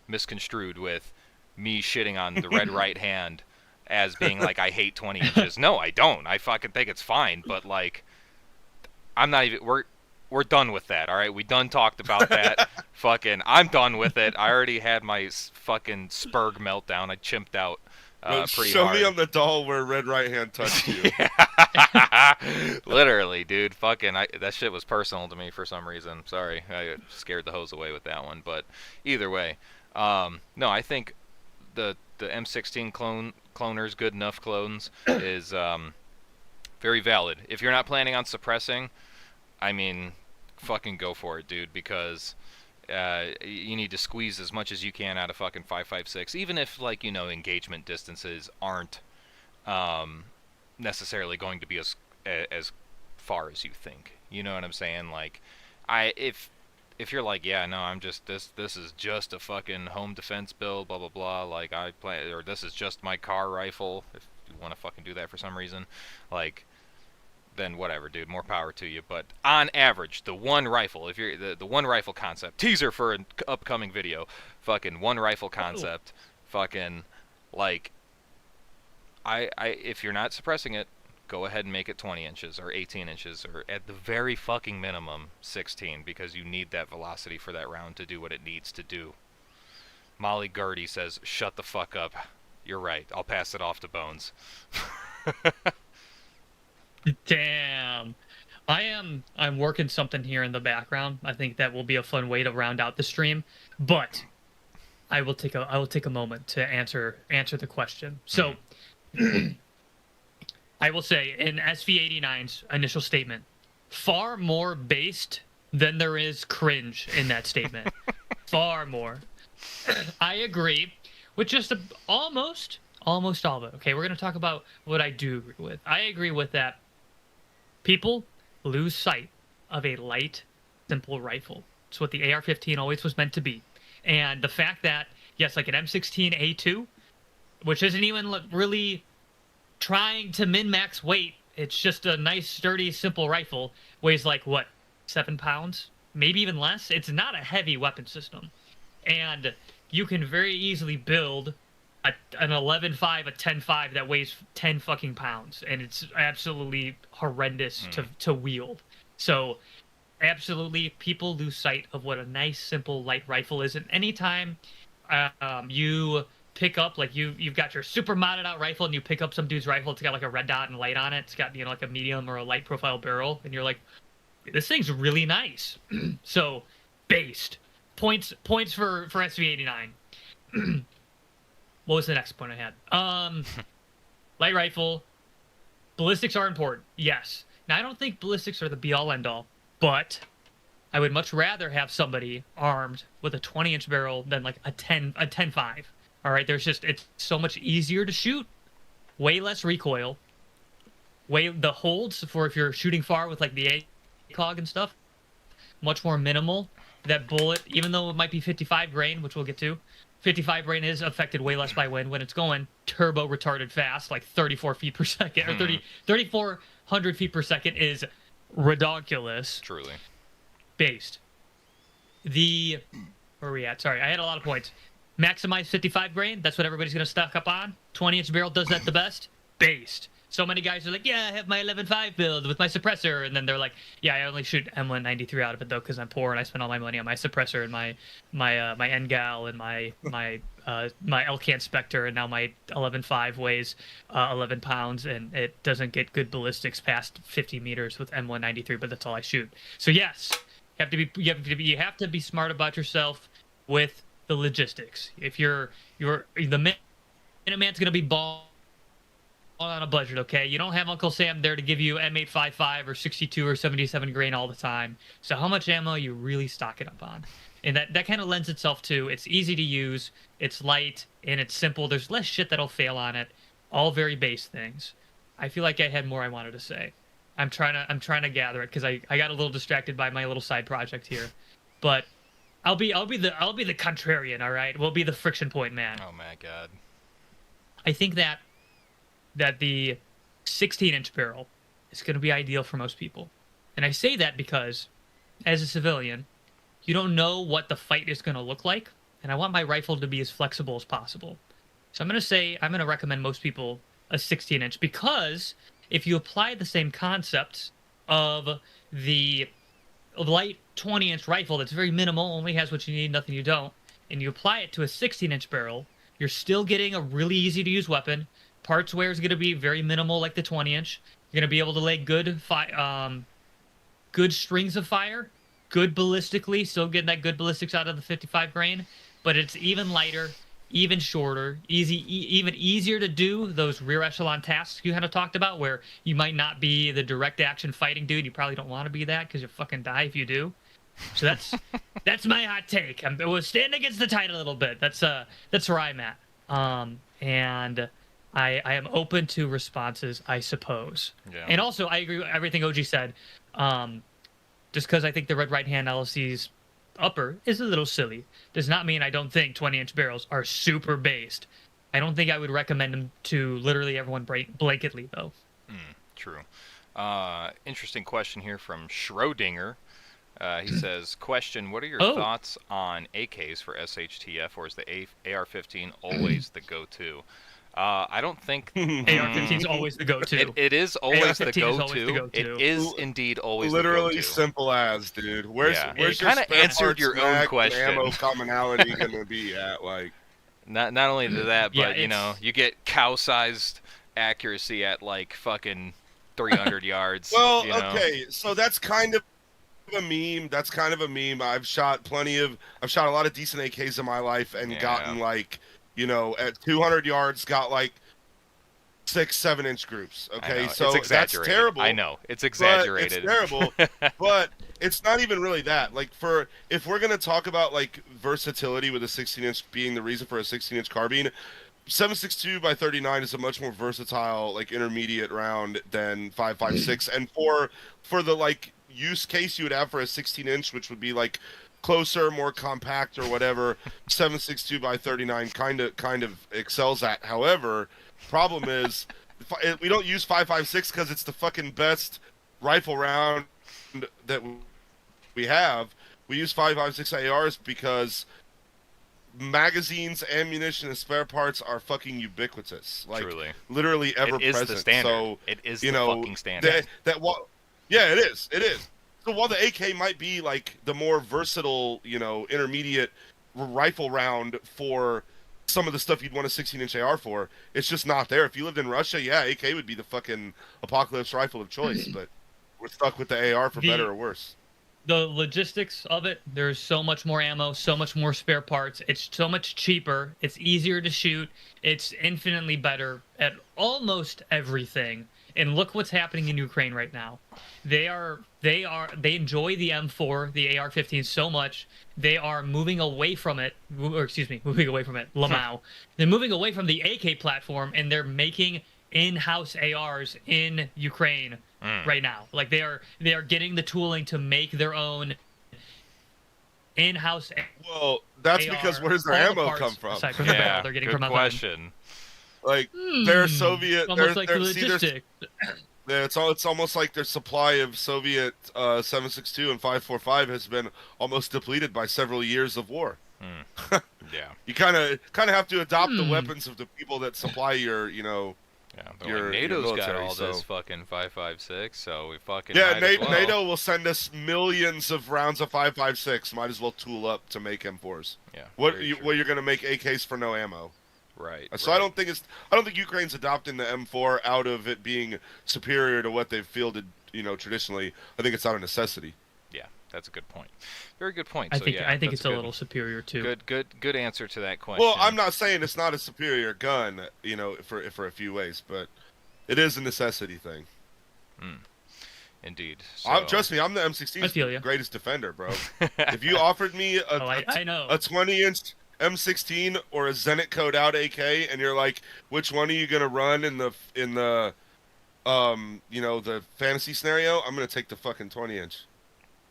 misconstrued with me shitting on the red right hand as being like I hate 20 inches. No, I don't. I fucking think it's fine, but like I'm not even we're done with that. All right, we done talked about that. Fucking I'm done with it. I already had my fucking spurg meltdown. I chimped out pretty Show hard. me on the doll where red right hand touched you. Literally, dude. Fucking that shit was personal to me for some reason. Sorry. I scared the hose away with that one, but either way, no, I think the M16 cloners, good enough clones, is very valid. If you're not planning on suppressing, I mean, fucking go for it, dude, because you need to squeeze as much as you can out of fucking 5.56, even if, like, you know, engagement distances aren't necessarily going to be as far as you think. You know what I'm saying? Like, if you're like, yeah, no, I'm just this is just a fucking home defense build, blah blah blah. Like I play, or this is just my car rifle. If you want to fucking do that for some reason, like, then whatever, dude. More power to you. But on average, the one rifle, if you're the one rifle concept, teaser for an upcoming video, fucking one rifle concept, fucking like, if you're not suppressing it, go ahead and make it 20 inches or 18 inches or at the very fucking minimum 16, because you need that velocity for that round to do what it needs to do. Molly Gertie says, shut the fuck up. You're right. I'll pass it off to Bones. Damn. I'm working something here in the background. I think that will be a fun way to round out the stream. But I will take a moment to answer the question. So I will say in SV89's initial statement, far more based than there is cringe in that statement. Far more. I agree with just almost all of it. Okay, we're going to talk about what I do agree with. I agree with that. People lose sight of a light, simple rifle. It's what the AR-15 always was meant to be. And the fact that, yes, like an M16A2, which isn't even really trying to min-max weight, it's just a nice, sturdy, simple rifle, weighs like, what, 7 pounds? Maybe even less? It's not a heavy weapon system. And you can very easily build an 11.5, a 10.5 that weighs 10 fucking pounds, and it's absolutely horrendous to wield. So, absolutely, people lose sight of what a nice, simple, light rifle is. And anytime you pick up, like, you've got your super modded out rifle, and you pick up some dude's rifle, it's got like a red dot and light on it, it's got, you know, like a medium or a light profile barrel, and you're like, this thing's really nice. So, based. Points for SV89. What was the next point I had? Light rifle. Ballistics are important. Yes. Now, I don't think ballistics are the be-all, end-all, but I would much rather have somebody armed with a 20-inch barrel than like a 10.5. All right, it's so much easier to shoot, way less recoil, the holds for if you're shooting far with like the ACOG and stuff, much more minimal. That bullet, even though it might be 55 grain, which we'll get to, 55 grain is affected way less by wind when it's going turbo retarded fast, like 34 feet per second, or 3,400 feet per second is ridiculous. Truly. Based. Where are we at? Sorry, I had a lot of points. Maximize 55 grain, that's what everybody's going to stock up on. 20-inch barrel does that the best. Based. So many guys are like, yeah, I have my 11.5 build with my suppressor, and then they're like, yeah, I only shoot M193 out of it though because I'm poor and I spend all my money on my suppressor and my NGAL and my Elcan Spectre, and now my 11.5 weighs 11 pounds and it doesn't get good ballistics past 50 meters with M193, but that's all I shoot. So yes, you have to be smart about yourself with the logistics. If the Minuteman's gonna be ball on a budget, okay? You don't have Uncle Sam there to give you M855 or 62 or 77 grain all the time. So how much ammo are you really stocking up on? And that kind of lends itself to it's easy to use, it's light, and it's simple. There's less shit that'll fail on it. All very base things. I feel like I had more I wanted to say. I'm trying to gather it because I got a little distracted by my little side project here. But I'll be the contrarian, all right? We'll be the friction point man. Oh my god. I think that the 16-inch barrel is going to be ideal for most people. And I say that because, as a civilian, you don't know what the fight is going to look like, and I want my rifle to be as flexible as possible. So I'm going to recommend most people a 16-inch because if you apply the same concept of the light 20-inch rifle that's very minimal, only has what you need, nothing you don't, and you apply it to a 16-inch barrel, you're still getting a really easy-to-use weapon. Parts wear is going to be very minimal, like the 20-inch. You're going to be able to lay good strings of fire, good ballistically, still getting that good ballistics out of the 55 grain, but it's even lighter, even shorter, even easier to do those rear echelon tasks you kind of talked about, where you might not be the direct action fighting dude. You probably don't want to be that because you fucking die if you do. So that's my hot take. We'll stand against the tide a little bit. That's where I'm at. And I am open to responses, I suppose. Yeah. And also, I agree with everything OG said. Just because I think the red right hand LSC's upper is a little silly does not mean I don't think 20-inch barrels are super based. I don't think I would recommend them to literally everyone blanketly, though. True. Interesting question here from Schrodinger. He says, question, what are your thoughts on AKs for SHTF, or is the AR-15 always the go-to? I don't think... AR-15 is always the go-to. It is always the go-to. It is indeed always literally the go-to. simple as, dude. Where's your kind of answered your own question. Ammo commonality gonna be at, like... Not only that, but, Yeah, you know, you get cow-sized accuracy at, like, fucking 300 yards. Well, you know? okay, so that's kind of a meme. That's kind of a meme. I've shot a lot of decent AKs in my life and gotten, like, you know, at 200 yards, got like 6-7-inch groups. Okay, so that's terrible. I know it's exaggerated. It's terrible, but it's not even really that. Like, if we're gonna talk about like versatility with a 16-inch being the reason for a 16-inch carbine, 7.62 by 39 is a much more versatile like intermediate round than 5.56, and for the like use case you would have for a 16-inch, which would be like closer, more compact, or whatever, 7.62 by 39 kind of excels at. However, problem is we don't use 5.56 because it's the fucking best rifle round that we have. We use 5.56 ARs because magazines, ammunition, and spare parts are fucking ubiquitous. Like, truly, literally ever present. It is the standard. So it is the fucking standard. Yeah, it is. It is. So while the AK might be like the more versatile, you know, intermediate rifle round for some of the stuff you'd want a 16-inch AR for, it's just not there. If you lived in Russia, yeah, AK would be the fucking apocalypse rifle of choice, but we're stuck with the AR for better or worse. The logistics of it, there's so much more ammo, so much more spare parts. It's so much cheaper. It's easier to shoot. It's infinitely better at almost everything. And look what's happening in Ukraine right now. They enjoy the M4, the AR-15 so much. They are moving away from it, Lamau. They're moving away from the AK platform, and they're making in-house ARs in Ukraine right now. Like they are getting the tooling to make their own in-house. Well, that's because where does their ammo come from? Aside from the barrel they're getting good from question. Like they're Soviet. Almost like logistic. It's almost like their supply of Soviet 7.62 and 5.45 has been almost depleted by several years of war. Yeah. You kind of have to adopt the weapons of the people that supply your, you know. Yeah, but NATO's military, got all this fucking 5.56, so we fucking NATO will send us millions of rounds of 5.56. Might as well tool up to make M4s. Yeah. What you're gonna make AKs for no ammo? Right. So I don't think Ukraine's adopting the M4 out of it being superior to what they've fielded, you know, traditionally. I think it's out of necessity. Yeah, that's a good point. Very good point. I think it's a little superior too. Good answer to that question. Well, I'm not saying it's not a superior gun, you know, for a few ways, but It is a necessity thing. Indeed. So... Trust me, I'm the I feel ya. M16's greatest defender, bro. If you offered me I know. a 20-inch M16 or a Zenit code out AK, and you're like, which one are you gonna run in the the fantasy scenario? I'm gonna take the fucking 20-inch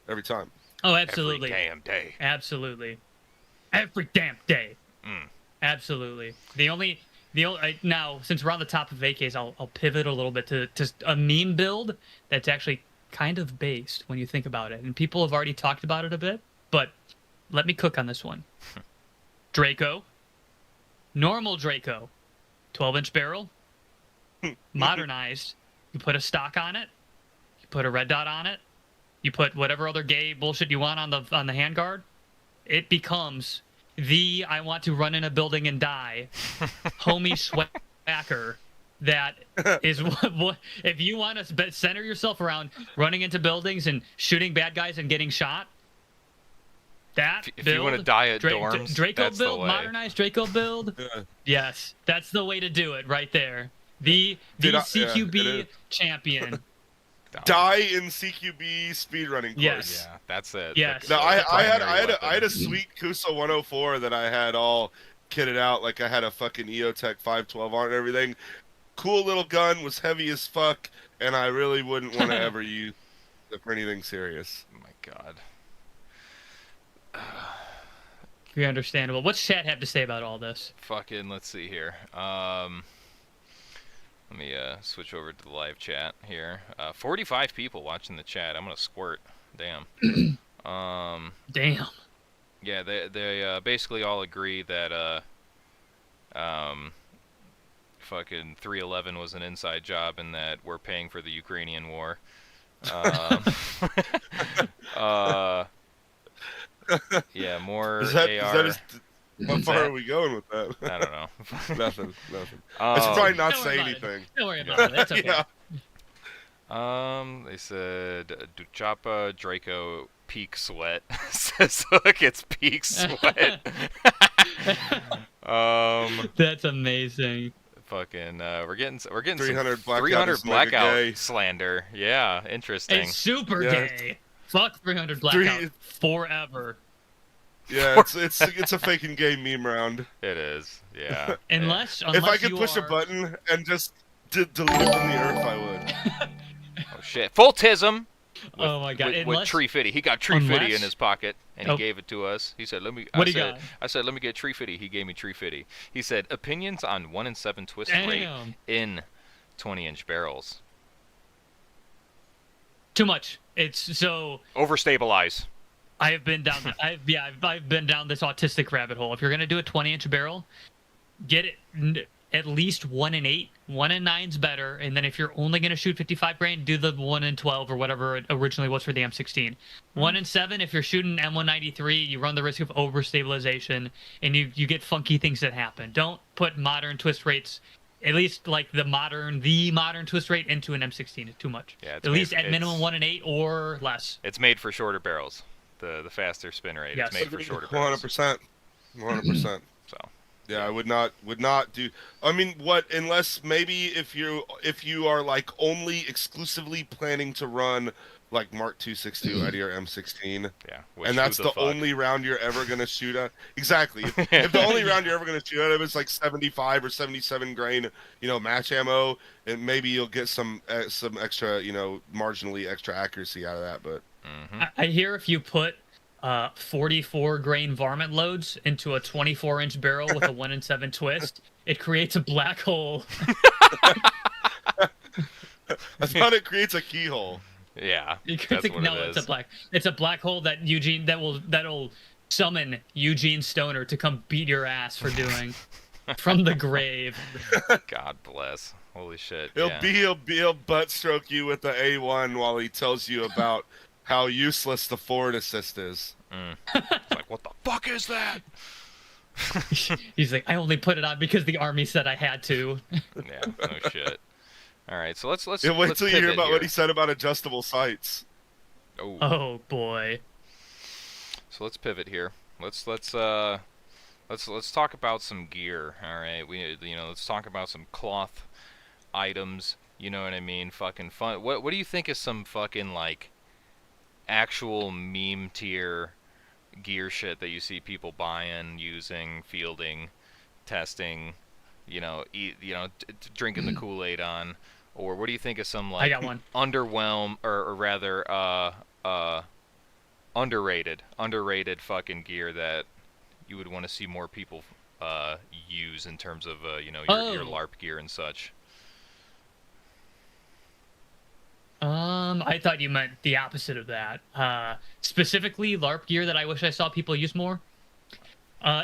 every time. Oh, absolutely. Every damn day. Absolutely. Every damn day. Absolutely. Now, since we're on the top of AKs, I'll pivot a little bit to a meme build that's actually kind of based when you think about it. And people have already talked about it a bit, but let me cook on this one. Draco. Normal Draco. 12-inch barrel. Modernized. You put a stock on it. You put a red dot on it. You put whatever other gay bullshit you want on the handguard. It becomes the I want to run in a building and die homie swacker that is what if you want to center yourself around running into buildings and shooting bad guys and getting shot. That If build, you want to die at dorms, Draco that's the build, way. modernized Draco build. Yes, that's the way to do it right there. The CQB champion. Die in CQB speedrunning course. Yes. Yeah, that's it. Yes. No, The I primary had a weapon. sweet Kusa 104 that I had all kitted out. Like I had a fucking EOTech 512 on and everything. Cool little gun, was heavy as fuck, and I really wouldn't want to ever use it for anything serious. Oh my god. Very understandable. What's chat have to say about all this? Fucking, let's see here. Let me switch over to the live chat here. 45 people watching the chat. I'm gonna squirt. Damn. Damn. Yeah, they basically all agree that fucking 311 was an inside job and that we're paying for the Ukrainian war. Yeah, more Is that, AR. how far are we going with that? I don't know. Nothing. I should probably not Don't say worry about anything. it. Don't worry about it. That's okay. Yeah. They said Duchapa Draco peak sweat. Says look, it's peak sweat. That's amazing. Fucking we're getting 300 some blackout 300 is mega blackout gay. slander. Yeah, interesting. It's super Yeah. gay. Fuck 300 blackout forever. Yeah, it's a faking gay meme round. It is. Yeah. Unless If I could you push are... a button and just delete it from the earth, I would. Oh shit. Full tism. Oh my god. With Unless... Tree Fitty. He got Tree Fitty in Unless- his pocket and Oh. he gave it to us. He said, "Let me." What do you got? I said, "Let me get Tree Fitty." He gave me Tree Fitty. He said, "Opinions on 1 in 7 twist rate Damn. in 20-inch barrels. Too much. It's so... Overstabilize." I have been down. I've been down this autistic rabbit hole. If you're gonna do a 20-inch barrel, get it at least 1 in 8. 1 in 9's better. And then if you're only gonna shoot 55 grain, do the 1 in 12 or whatever it originally was for the M16. 1 in 7, if you're shooting M193, you run the risk of overstabilization and you get funky things that happen. Don't put modern twist rates. At least like the modern twist rate into an M16 is too much. Yeah, it's at least made- at minimum it's- 1 in 8 or less. It's made for shorter barrels. The faster spin rate. Yes. It's made for shorter barrels. 100%. 100%. So. Yeah, I would not do. I mean, what? Unless maybe if you are like only exclusively planning to run like Mark 262 out of your M16, Yeah. and that's the only round you're ever gonna shoot at. Exactly. If the only round you're ever gonna shoot at it is like 75 or 77 grain, match ammo, and maybe you'll get some extra, marginally extra accuracy out of that. But I hear if you put 44 grain varmint loads into a 24-inch barrel with a 1 in 7 twist, it creates a black hole. I thought it creates a keyhole. Yeah. It's That's what it is. it's a black hole that'll summon Eugene Stoner to come beat your ass for doing from the grave. God bless. Holy shit. He'll butt stroke you with the A1 while he tells you about how useless the forward assist is. It's like, what the fuck is that? He's like, I only put it on because the army said I had to. Yeah, no shit. All right, so let's Yeah, wait let's till you hear pivot about here. what he said about adjustable sights. Oh. Oh boy. So let's pivot here. Let's talk about some gear. All right, let's talk about some cloth items You know what I mean? Fucking fun. What do you think is some fucking like actual meme tier gear shit that you see people buying, using, fielding, testing, drinking the Kool-Aid on, or what do you think of some I like got one. underwhelm or rather underrated fucking gear that you would want to see more people use in terms of your Oh. LARP gear and such? I thought you meant the opposite of that. Specifically, LARP gear that I wish I saw people use more.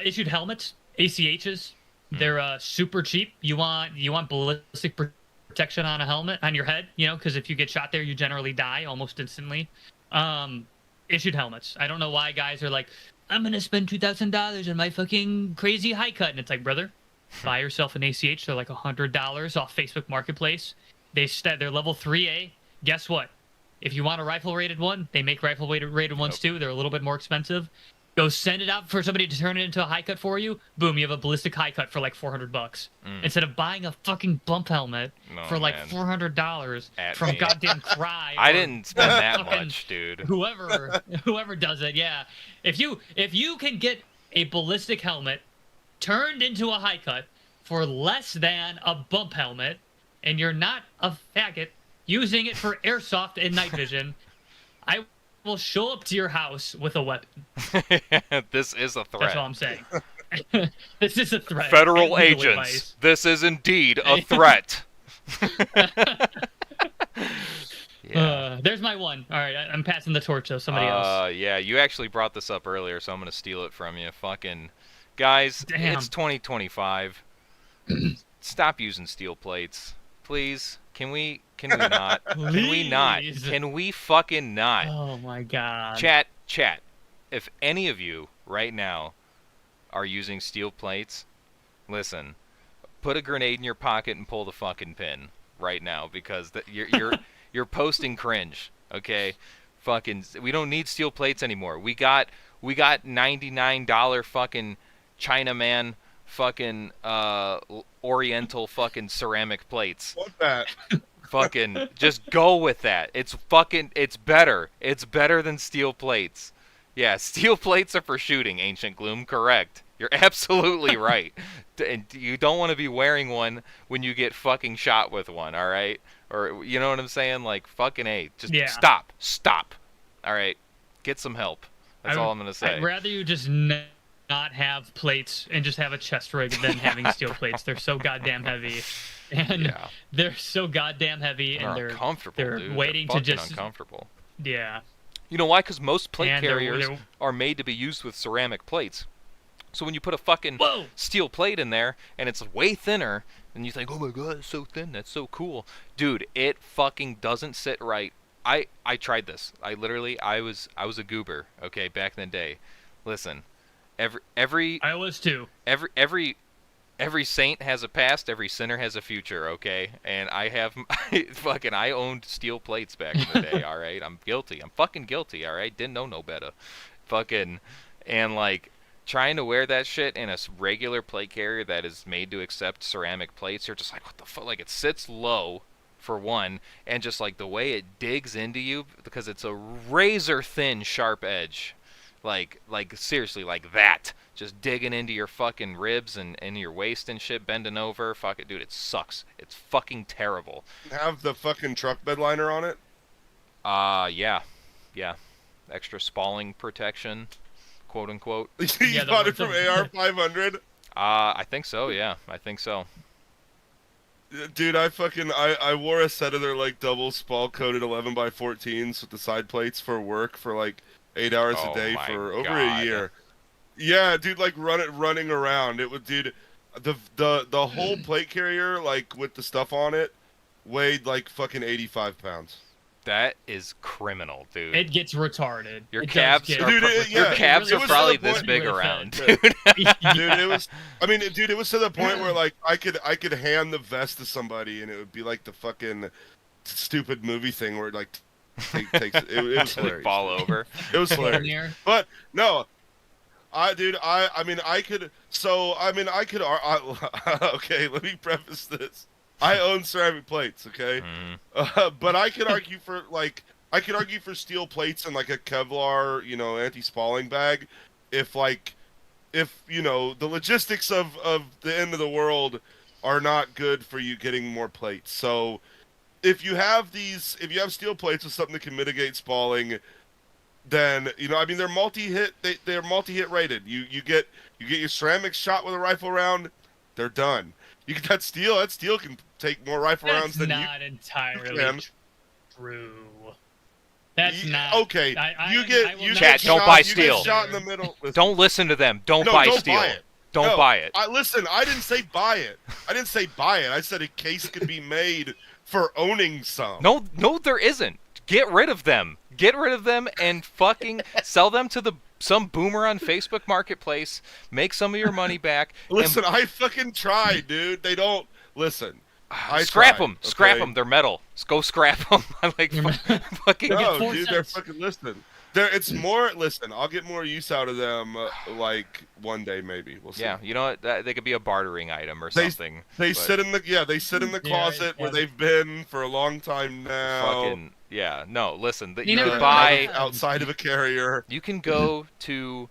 Issued helmets, ACHs. They're super cheap. You want ballistic protection on a helmet on your head, because if you get shot there, you generally die almost instantly. Issued helmets. I don't know why guys are like, I'm gonna spend $2,000 on my fucking crazy high cut, and it's like, brother, buy yourself an ACH. They're like $100 off Facebook Marketplace. They're level 3A. Guess what? If you want a rifle rated one, they make rifle rated ones too. They're a little bit more expensive. Go send it out for somebody to turn it into a high cut for you. Boom, you have a ballistic high cut for like $400 instead of buying a fucking bump helmet for like $400 from goddamn Cry. I didn't spend that much, dude. Whoever does it, yeah. If you can get a ballistic helmet turned into a high cut for less than a bump helmet, and you're not a faggot using it for airsoft and night vision, I will show up to your house with a weapon. This is a threat. That's all I'm saying. This is a threat. Federal agents, this is indeed a threat. Yeah. There's my one. All right, I'm passing the torch though. Somebody else. Yeah, you actually brought this up earlier, so I'm gonna steal it from you. Fucking guys, Damn. It's 2025. Stop using steel plates, please. Can we not? Can we not? Please. Can we fucking not? Oh my god. Chat. If any of you right now are using steel plates, listen. Put a grenade in your pocket and pull the fucking pin right now, because you're posting cringe. Okay, fucking. We don't need steel plates anymore. We got $99 fucking Chinaman fucking Oriental fucking ceramic plates. What that? Fucking just go with that. It's better. It's better than steel plates. Yeah, steel plates are for shooting, Ancient Gloom, correct. You're absolutely right. And you don't want to be wearing one when you get fucking shot with one, all right? Or you know what I'm saying? Like fucking A. Just stop. All right. Get some help. That's all I'm going to say. I'd rather you just not have plates and just have a chest rig than having steel plates. They're so goddamn heavy. And they're so goddamn heavy, and they're uncomfortable. They're dude. waiting they're to just uncomfortable. Yeah. You know why? Because most plate And carriers they're- are made to be used with ceramic plates. So when you put a fucking Whoa! steel plate in there and it's way thinner, and you think, oh my god, it's so thin, that's so cool, dude, it fucking doesn't sit right. I tried this. I was a goober, okay, back in the day. Listen, I was too. every saint has a past, every sinner has a future, okay? And I owned steel plates back in the day, all right? I'm guilty. I'm fucking guilty, all right? Didn't know no better. Fucking, and like, trying to wear that shit in a regular plate carrier that is made to accept ceramic plates, you're just like, what the fuck? Like, it sits low, for one, and just like the way it digs into you, because it's a razor thin, sharp edge. Like seriously, like that. Just digging into your fucking ribs and your waist and shit, bending over. Fuck it, dude, it sucks. It's fucking terrible. Have the fucking truck bed liner on it? Yeah. Extra spalling protection, quote unquote. You bought it from AR 500? I think so, yeah. I think so. Dude, I wore a set of their like double spall coated 11x14s with the side plates for work for like 8 hours a day for over a year. Yeah, dude, like running around. It would, dude, the whole plate carrier, like with the stuff on it, weighed like fucking 85 pounds. That is criminal, dude. It gets retarded. Your calves are really probably this big around, dude. Dude, it was. I mean, dude, it was to the point where like I could hand the vest to somebody and it would be like the fucking stupid movie thing where it like takes it was hilarious. Fall over. It was hilarious. But no, I mean, I could. So I mean, I could. Okay, let me preface this. I own ceramic plates, okay? Mhm. But I could argue for steel plates and like a Kevlar, anti-spalling bag, if the logistics of the end of the world are not good for you getting more plates. So if you have steel plates with something that can mitigate spalling, then I mean they're multi-hit rated. You get your ceramics shot with a rifle round, they're done. You get that steel can take more rifle rounds That's than not you entirely can. true. That's not. Okay, I will you not get Chat, don't shot, buy you get steel. shot in the middle. Listen, Don't listen to them. Don't no, buy don't steel. buy it. Don't No, buy it. listen. I didn't say buy it. I didn't say buy it. I said a case could be made for owning some. No, there isn't. Get rid of them. Get rid of them and fucking sell them to some boomer on Facebook Marketplace. Make some of your money back. Listen, I fucking tried, dude. They don't listen. I Scrap tried, them. Scrap okay? them. They're metal. Go scrap them. I like fucking. No, Get 4 dude, they're cents. fucking listen. It's more. Listen, I'll get more use out of them. Like one day, maybe we'll see. Yeah, you know what? They could be a bartering item or They something. they but sit in the they sit in the Yeah, closet where yeah. they've been for a long time now. fucking yeah. No, listen. You You never could know. buy. outside of a carrier. You can go to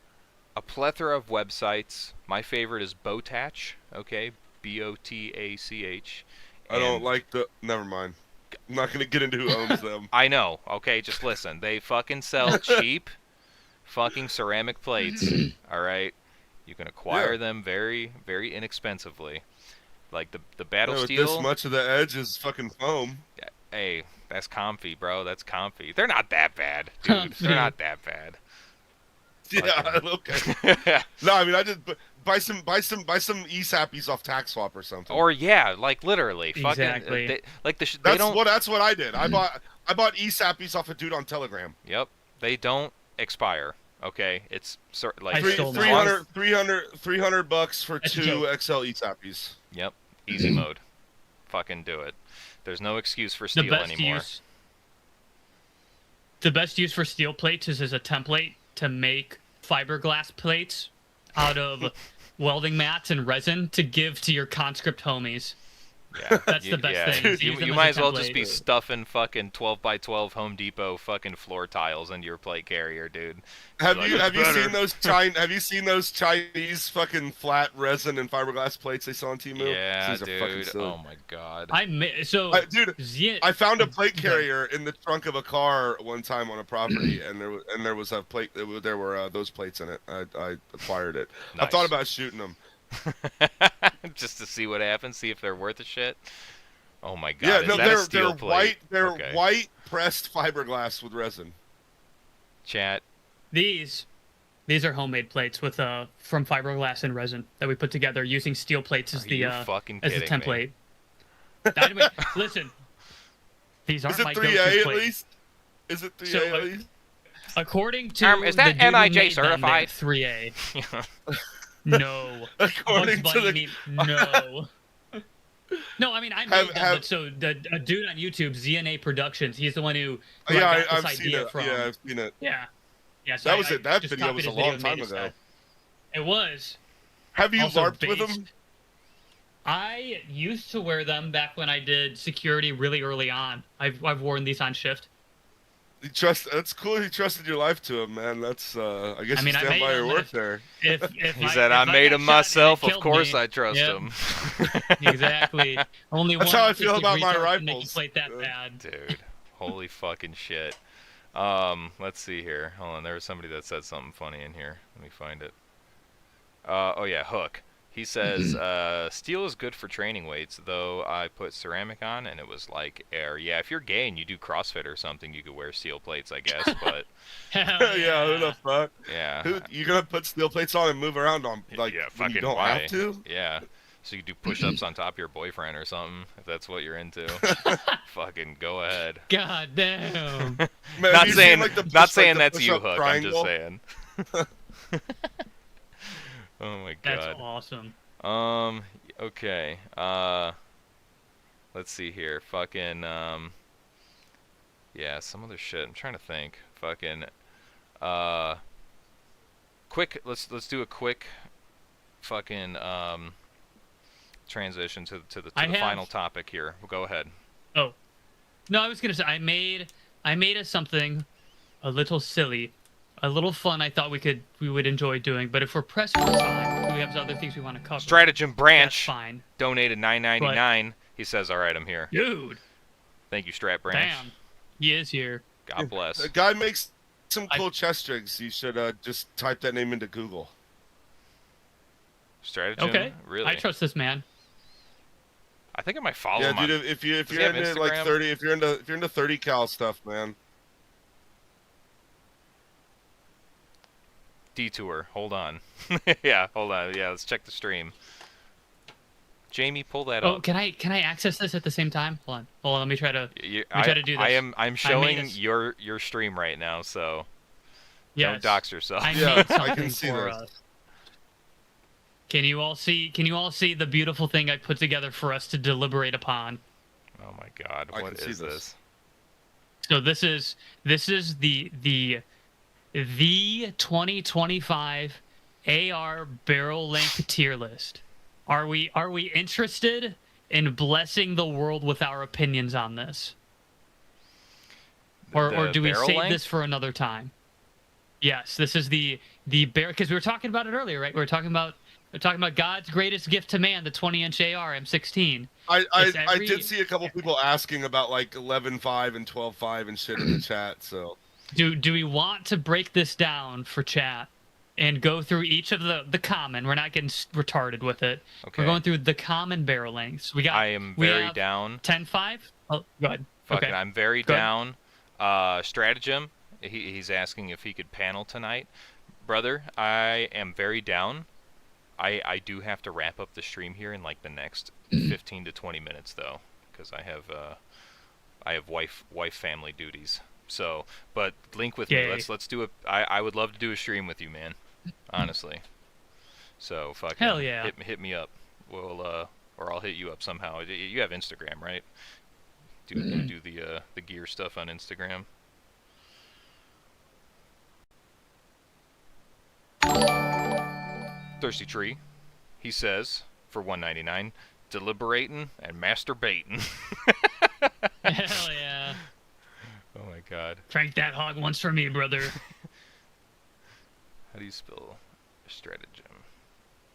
a plethora of websites. My favorite is Botach. Okay, Botach. I don't like the. Never mind. I'm not gonna get into who owns them. I know. Okay, just listen. They fucking sell cheap, fucking ceramic plates. All right, you can acquire Yeah. them very, very inexpensively. Like the battle With steel. this much of the edge is fucking foam. Hey, that's comfy, bro. That's comfy. They're not that bad, dude. Comfy. They're not that bad. Yeah. Okay. No, I mean I just buy some e-sappies off tax swap or something. Or yeah, like literally, fucking. Exactly. They that's don't. that's what I did. I bought e-sappies off a dude on Telegram. Yep, they don't expire. Okay, it's like I stole mine. 300 bucks for That's a 2 joke. XL e-sappies. Yep, easy mode. Fucking do it. There's no excuse for The steel best anymore. use. The best use for steel plates is as a template to make fiberglass plates out of welding mats and resin to give to your conscript homies. Yeah, That's the best yeah. thing, is use You, them you as might a as well just template. be stuffing fucking 12x12 Home Depot fucking floor tiles into your plate carrier, dude. Have Like, you it's better. seen those Chinese fucking flat resin and fiberglass plates they sell on Temu? Yeah, These are fucking dude. silly. Oh my god. Dude, Xi- I found a plate carrier in the trunk of a car one time on a property, and there was a plate. There were those plates in it. I acquired it. I Nice. thought about shooting them. Just to see what happens, see if they're worth a shit. Oh my god. Yeah, is no, that a they're steel plate? white. They're Okay. white pressed fiberglass with resin. Chat. These are homemade plates with from fiberglass and resin that we put together using steel plates as Are the you fucking as the kidding me? template. Listen, these aren't Is my it go-to 3A at plates. least? Is it 3A So, at least? According to Is that the dude who NIJ made them, they're certified? 3A. No. According Bugs to Bunny the no. No, I mean I made them. have- But so a dude on YouTube, ZNA Productions, he's the one who I yeah, got I've this seen idea it. from. Yeah, I've seen it. Yeah. Yeah. So That was I it. That just video copied was a his long and time made his ago. style. It was. Have you Also LARPed with them? based- I used to wear them back when I did security really early on. I've worn these on shift. That's cool. You trusted your life to him, man. That's I guess I mean, you I stand made by your him, work if- there. If He said, I made got him shot and it myself. Of killed course me, I trust yep, him. Exactly. Only That's one how I feel autistic about my retard can make you rifles. plate that bad. Dude, holy fucking shit. Let's see here. Hold on, there was somebody that said something funny in here. Let me find it. Oh yeah, Hook. He says, steel is good for training weights, though I put ceramic on and it was like air. Yeah, if you're gay and you do CrossFit or something, you could wear steel plates, I guess, but Hell Yeah, who the fuck? yeah. Who you gonna put steel plates on and move around on like yeah, when you fucking don't why? have to? Yeah. So you do push-ups on top of your boyfriend or something, if that's what you're into. Fucking go ahead. God damn. Man, Not have you seen, saying, like, the not push- saying like, that's the you, push-up Hook. I'm just triangle? saying. Oh my That's god. awesome. Okay. Let's see here. Fucking, yeah, some other shit. I'm trying to think. Fucking, quick. Let's do a quick, fucking, transition to the I have- final topic here. Go ahead. Oh, no, I was gonna say I made us something a little silly, a little fun. I thought we would enjoy doing, but if we're pressed for time, we have other things we want to cover. Stratagem Branch That's fine. donated $9.99. He says, "All right, I'm here." Dude, Thank you, Strat Branch. damn, he is here. God bless. The guy makes some cool chest jigs. You should just type that name into Google. Stratagem. Okay, Really? I trust this man. I think I might follow Yeah, him. dude. On... If Does he you're have into like Instagram? 30, if you're into 30 cal stuff, man. Detour. Hold on. Yeah, hold on. Yeah, let's check the stream. Jamie, pull that Oh, up. can I access this at the same time? Hold on. Let me try to. You- Let me try to do this. I'm showing us- your stream right now, so Yes. don't dox yourself. I Yeah, made I something can see for this. us. Can you all see? Can you all see the beautiful thing I put together for us to deliberate upon? Oh my God, I what can see is this. this? So this is the 2025 AR barrel length tier list. Are we interested in blessing the world with our opinions on this, or The do we barrel save length? this for another time? Yes, this is the barrel, because we were talking about it earlier, right? We were talking about God's greatest gift to man, the 20-inch AR M16. I every- did see a couple people asking about like 11.5 and 12.5 and shit in the chat. So Do we want to break this down for chat and go through each of the common? We're not getting retarded with it. Okay. We're going through the common barrel lengths. I am we very have down. 10.5. Oh, go ahead. Fucking, Okay. I'm very Go ahead. down. Stratagem. He's asking if he could panel tonight, brother. I am very down. I do have to wrap up the stream here in like the next 15 to 20 minutes though, because I have wife family duties. So, but link with me. Yay. Let's do it. I would love to do a stream with you, man. Honestly. So fucking Hell yeah. hit me up. We'll or I'll hit you up somehow. You have Instagram, right? You do the gear stuff on Instagram. Thirsty Tree, he says, for $1.99, deliberating and masturbating. Hell yeah. Oh my God. Crank that hog once for me, brother. How do you spell stratagem?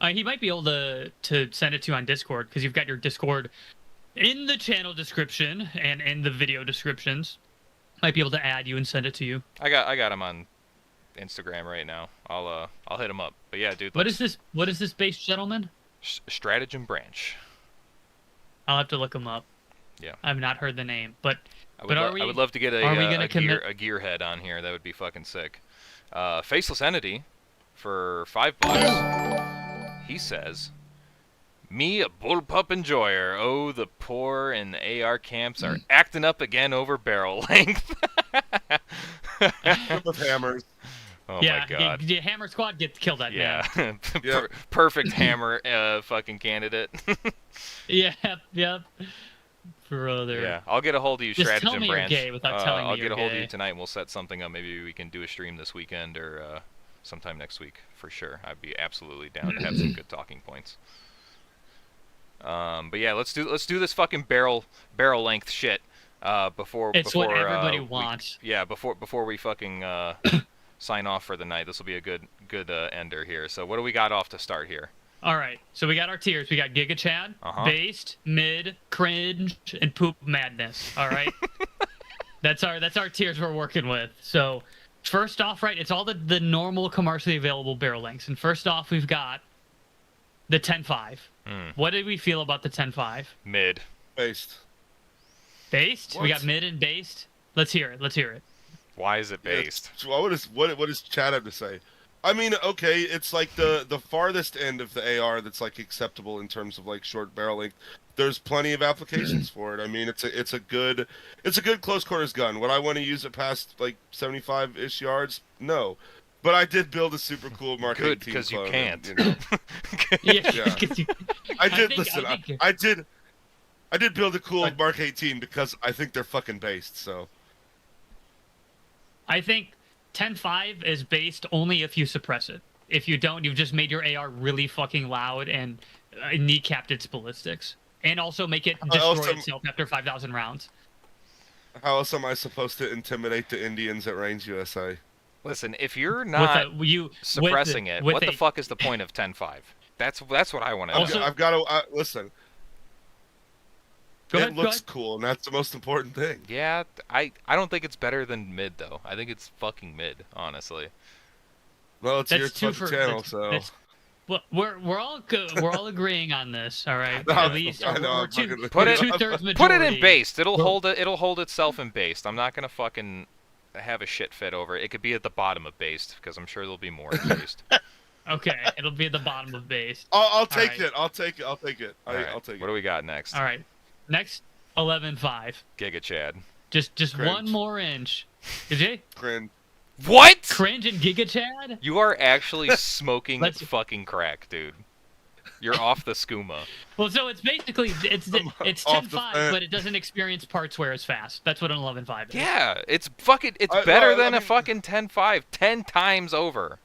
He might be able to send it to you on Discord, because you've got your Discord in the channel description and in the video descriptions. Might be able to add you and send it to you. I got him on Instagram right now. I'll hit him up. But yeah, dude. What is this base, gentleman? Stratagem Branch. I'll have to look him up. Yeah. I've not heard the name, but I would love to get are we gonna commit? a gearhead on here. That would be fucking sick. Faceless Entity for $5. He says, "Me a bullpup enjoyer. Oh, the poor in the AR camps are acting up again over barrel length." with hammers. Oh yeah, my God. The Hammer Squad gets killed that Yeah. man. Yep. Perfect hammer fucking candidate. Yep. Brother. Yeah, I'll get a hold of you, Just tell Stratagem me you're Branch. gay without telling me I'll you're get a hold of gay. you tonight and we'll set something up. Maybe we can do a stream this weekend or sometime next week for sure. I'd be absolutely down to have some good talking points. But yeah, let's do this fucking barrel length shit before What everybody we- wants. yeah, before we fucking sign off for the night. This will be a good ender here. So what do we got off to start here? All right, so we got our tiers. We got Giga Chad, Uh-huh. Based, Mid, Cringe, and Poop Madness. All right, that's our tiers we're working with. So first off, right, it's all the normal commercially available barrel lengths. And first off, we've got the 10.5. What did we feel about the 10.5? Mid. Based. Based? We What? got Mid and Based. Let's hear it. Why is it based? Yeah, what does Chad have to say? I mean, okay, it's like the farthest end of the AR that's like acceptable in terms of like short barrel length. There's plenty of applications for it. I mean, it's a good close quarters gun. Would I want to use it past like 75-ish yards? No. But I did build a super cool Mark Good, 18 because you clone, can't. and, you know. Yeah, Yeah. 'cause you- I did think- listen. I think- I did build a cool But- Mark 18 because I think they're fucking based. So I think 10.5 is based only if you suppress it. If you don't, you've just made your AR really fucking loud and kneecapped its ballistics, and also make it How else destroy am- itself after 5,000 rounds. How else am I supposed to intimidate the Indians at Range USA? Listen, if you're With not a you suppressing it, with what the a, fuck is the point of 10-5? That's what I want to Also- know. I've got to listen. Go It ahead, go looks ahead. cool, and that's the most important thing. Yeah, I don't think it's better than mid though. I think it's fucking mid, honestly. Well, it's your That's two fucking for channel, that's, so. that's well, we're all we're all agreeing on this, all right? No, At least I know, we're I'm fucking with Put you. it- two-thirds majority. Put it in based. It'll Well- hold it. It'll hold itself in based. I'm not gonna fucking have a shit fit over it. It could be at the bottom of based because I'm sure there'll be more in based. Okay, it'll be at the bottom of base. I'll take right. it. I'll take it. I'll take it. All right, I'll take what it. do we got next? All right, next 11.5. Giga Chad. Just Cringe. one more inch. Did you Cringe. What? cringe and Giga Chad? You are actually smoking Let's- fucking crack, dude. You're off the skooma. Well, so it's basically it's off the 10.5, fence. but it doesn't experience parts wear as fast. That's what an 11.5 is. Yeah, it's fucking. It's I- better no, I than a mean- fucking 10-5, 10 times over.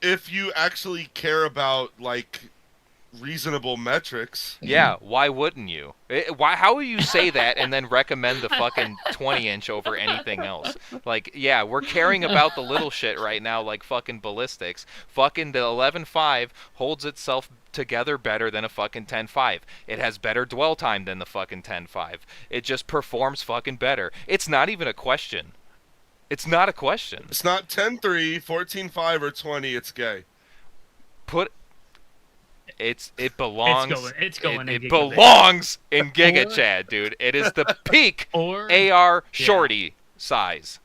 If you actually care about like reasonable metrics, Yeah, why wouldn't you? Why? How will you say that and then recommend the fucking 20-inch over anything else? Like, yeah, we're caring about the little shit right now, like fucking ballistics. Fucking the 11.5 holds itself together better than a fucking 10.5. It has better dwell time than the fucking 10.5. It just performs fucking better. It's not even a question. It's not a question. it's not 10-3, 14-5, or 20. It's gay. It belongs. It's going It in Giga belongs in Giga Or- Chad, dude. It is the peak Or AR shorty size.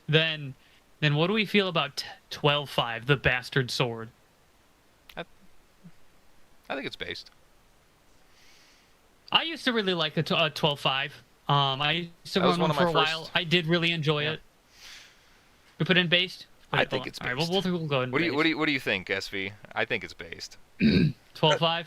then what do we feel about 12.5, the bastard sword? I think it's based. I used to really like a 12.5. I used to That was run one one of for a my while. first- I did really enjoy it. We put in based. I think it's All right, based. we'll go ahead. What do you think, SV? I think it's based. 12.5.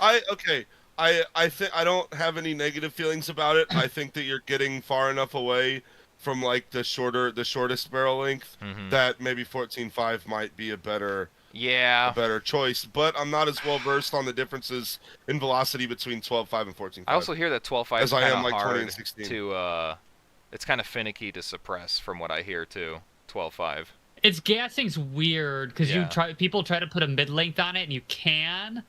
I don't have any negative feelings about it. I think that you're getting far enough away from like the shortest barrel length Mhm. that maybe 14.5 might be a better Yeah. choice. But I'm not as well versed on the differences in velocity between 12.5 and 14.5. I also hear that 12.5 As is I kind am, of like, 20 hard and 16. to. It's kind of finicky to suppress, from what I hear too. 12.5. Its gassing's weird because Yeah. people try to put a mid length on it and you can.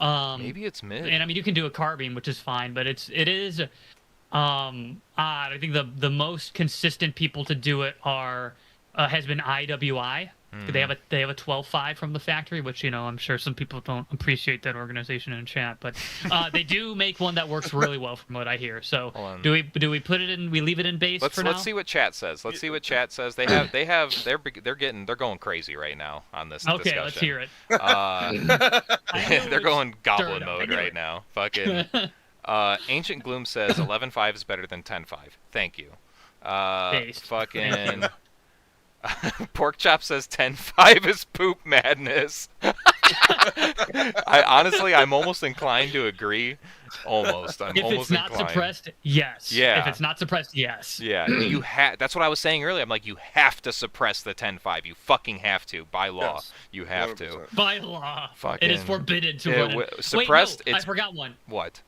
Maybe it's mid. And I mean you can do a carbine, which is fine, but it is odd. I think the most consistent people to do it are has been IWI. They have a 12.5 from the factory, which I'm sure some people don't appreciate that organization in chat, but they do make one that works really well from what I hear. So Hold on. do we put it in? We leave it in base for now. Let's see what chat says. Let's see what chat says. They're going crazy right now on this Okay, discussion. let's hear it. Uh, I knew they're it going goblin stirred up. I mode knew right it. now. Fucking Ancient Gloom says 11.5 is better than 10.5. Thank you. Based. Fucking Pork Chop says 10.5 is poop madness. I'm almost inclined to agree. Almost. I'm If almost it's not inclined. suppressed, yes. Yeah. If it's not suppressed, yes. Yeah, that's what I was saying earlier. I'm like, you have to suppress the 10.5. You fucking have to. By law, Yes, you have to. 100%. By law, Fucking- it is forbidden to Yeah, run. suppressed, Wait, no, I it's- forgot one. What?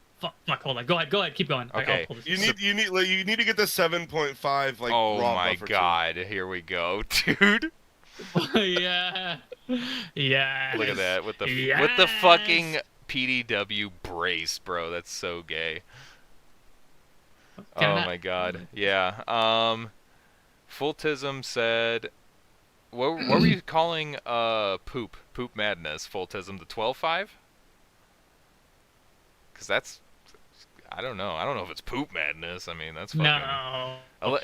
Fuck, hold on. Go ahead. Keep going. Okay. I'll pull this. You need to get the 7.5 like Oh raw my buffer god, here we go, dude. Yeah. Yeah. Look at that with the Yes. fucking PDW brace, bro. That's so gay. Can I Oh not- my god. Yeah. Fulltism said what were you calling poop madness, Fulltism, the 12.5? Cuz that's I don't know if it's poop madness. I mean, that's fucking No. 12,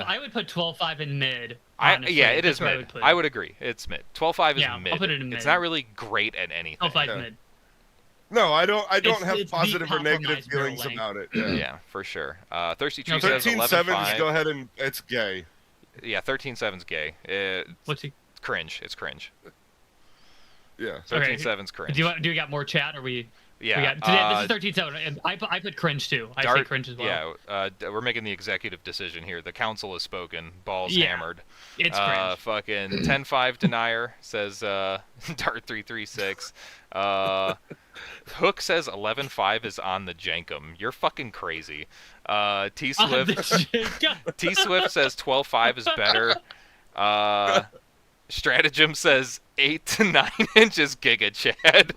I would put 12.5 in mid. yeah, honestly. it is That's where mid. put I it. would agree. It's mid. 12.5 is Yeah, I'll mid. put it in It's mid. not really great at anything. 12.5 Yeah. mid. No, I don't It's have the positive or negative compromised barrel feelings length. about it. Yeah, for sure. Thirsty Tree No, says 13.7, 11.5. just go ahead and it's gay. Yeah, 13.7's gay. It's What's he? cringe. It's cringe. Yeah. 13.7's cringe. Do you got more chat? Or we? Yeah. This is 13.7. And I put cringe too. I say cringe as well. Yeah, we're making the executive decision here. The council has spoken. Balls Yeah, hammered. it's cringe. Fucking 10-5 denier says Dart336. Hook says 11-5 is on the Jankum. You're fucking crazy. T Swift T Swift says 12-5 is better. Stratagem says 8 to 9 inches Giga Chad.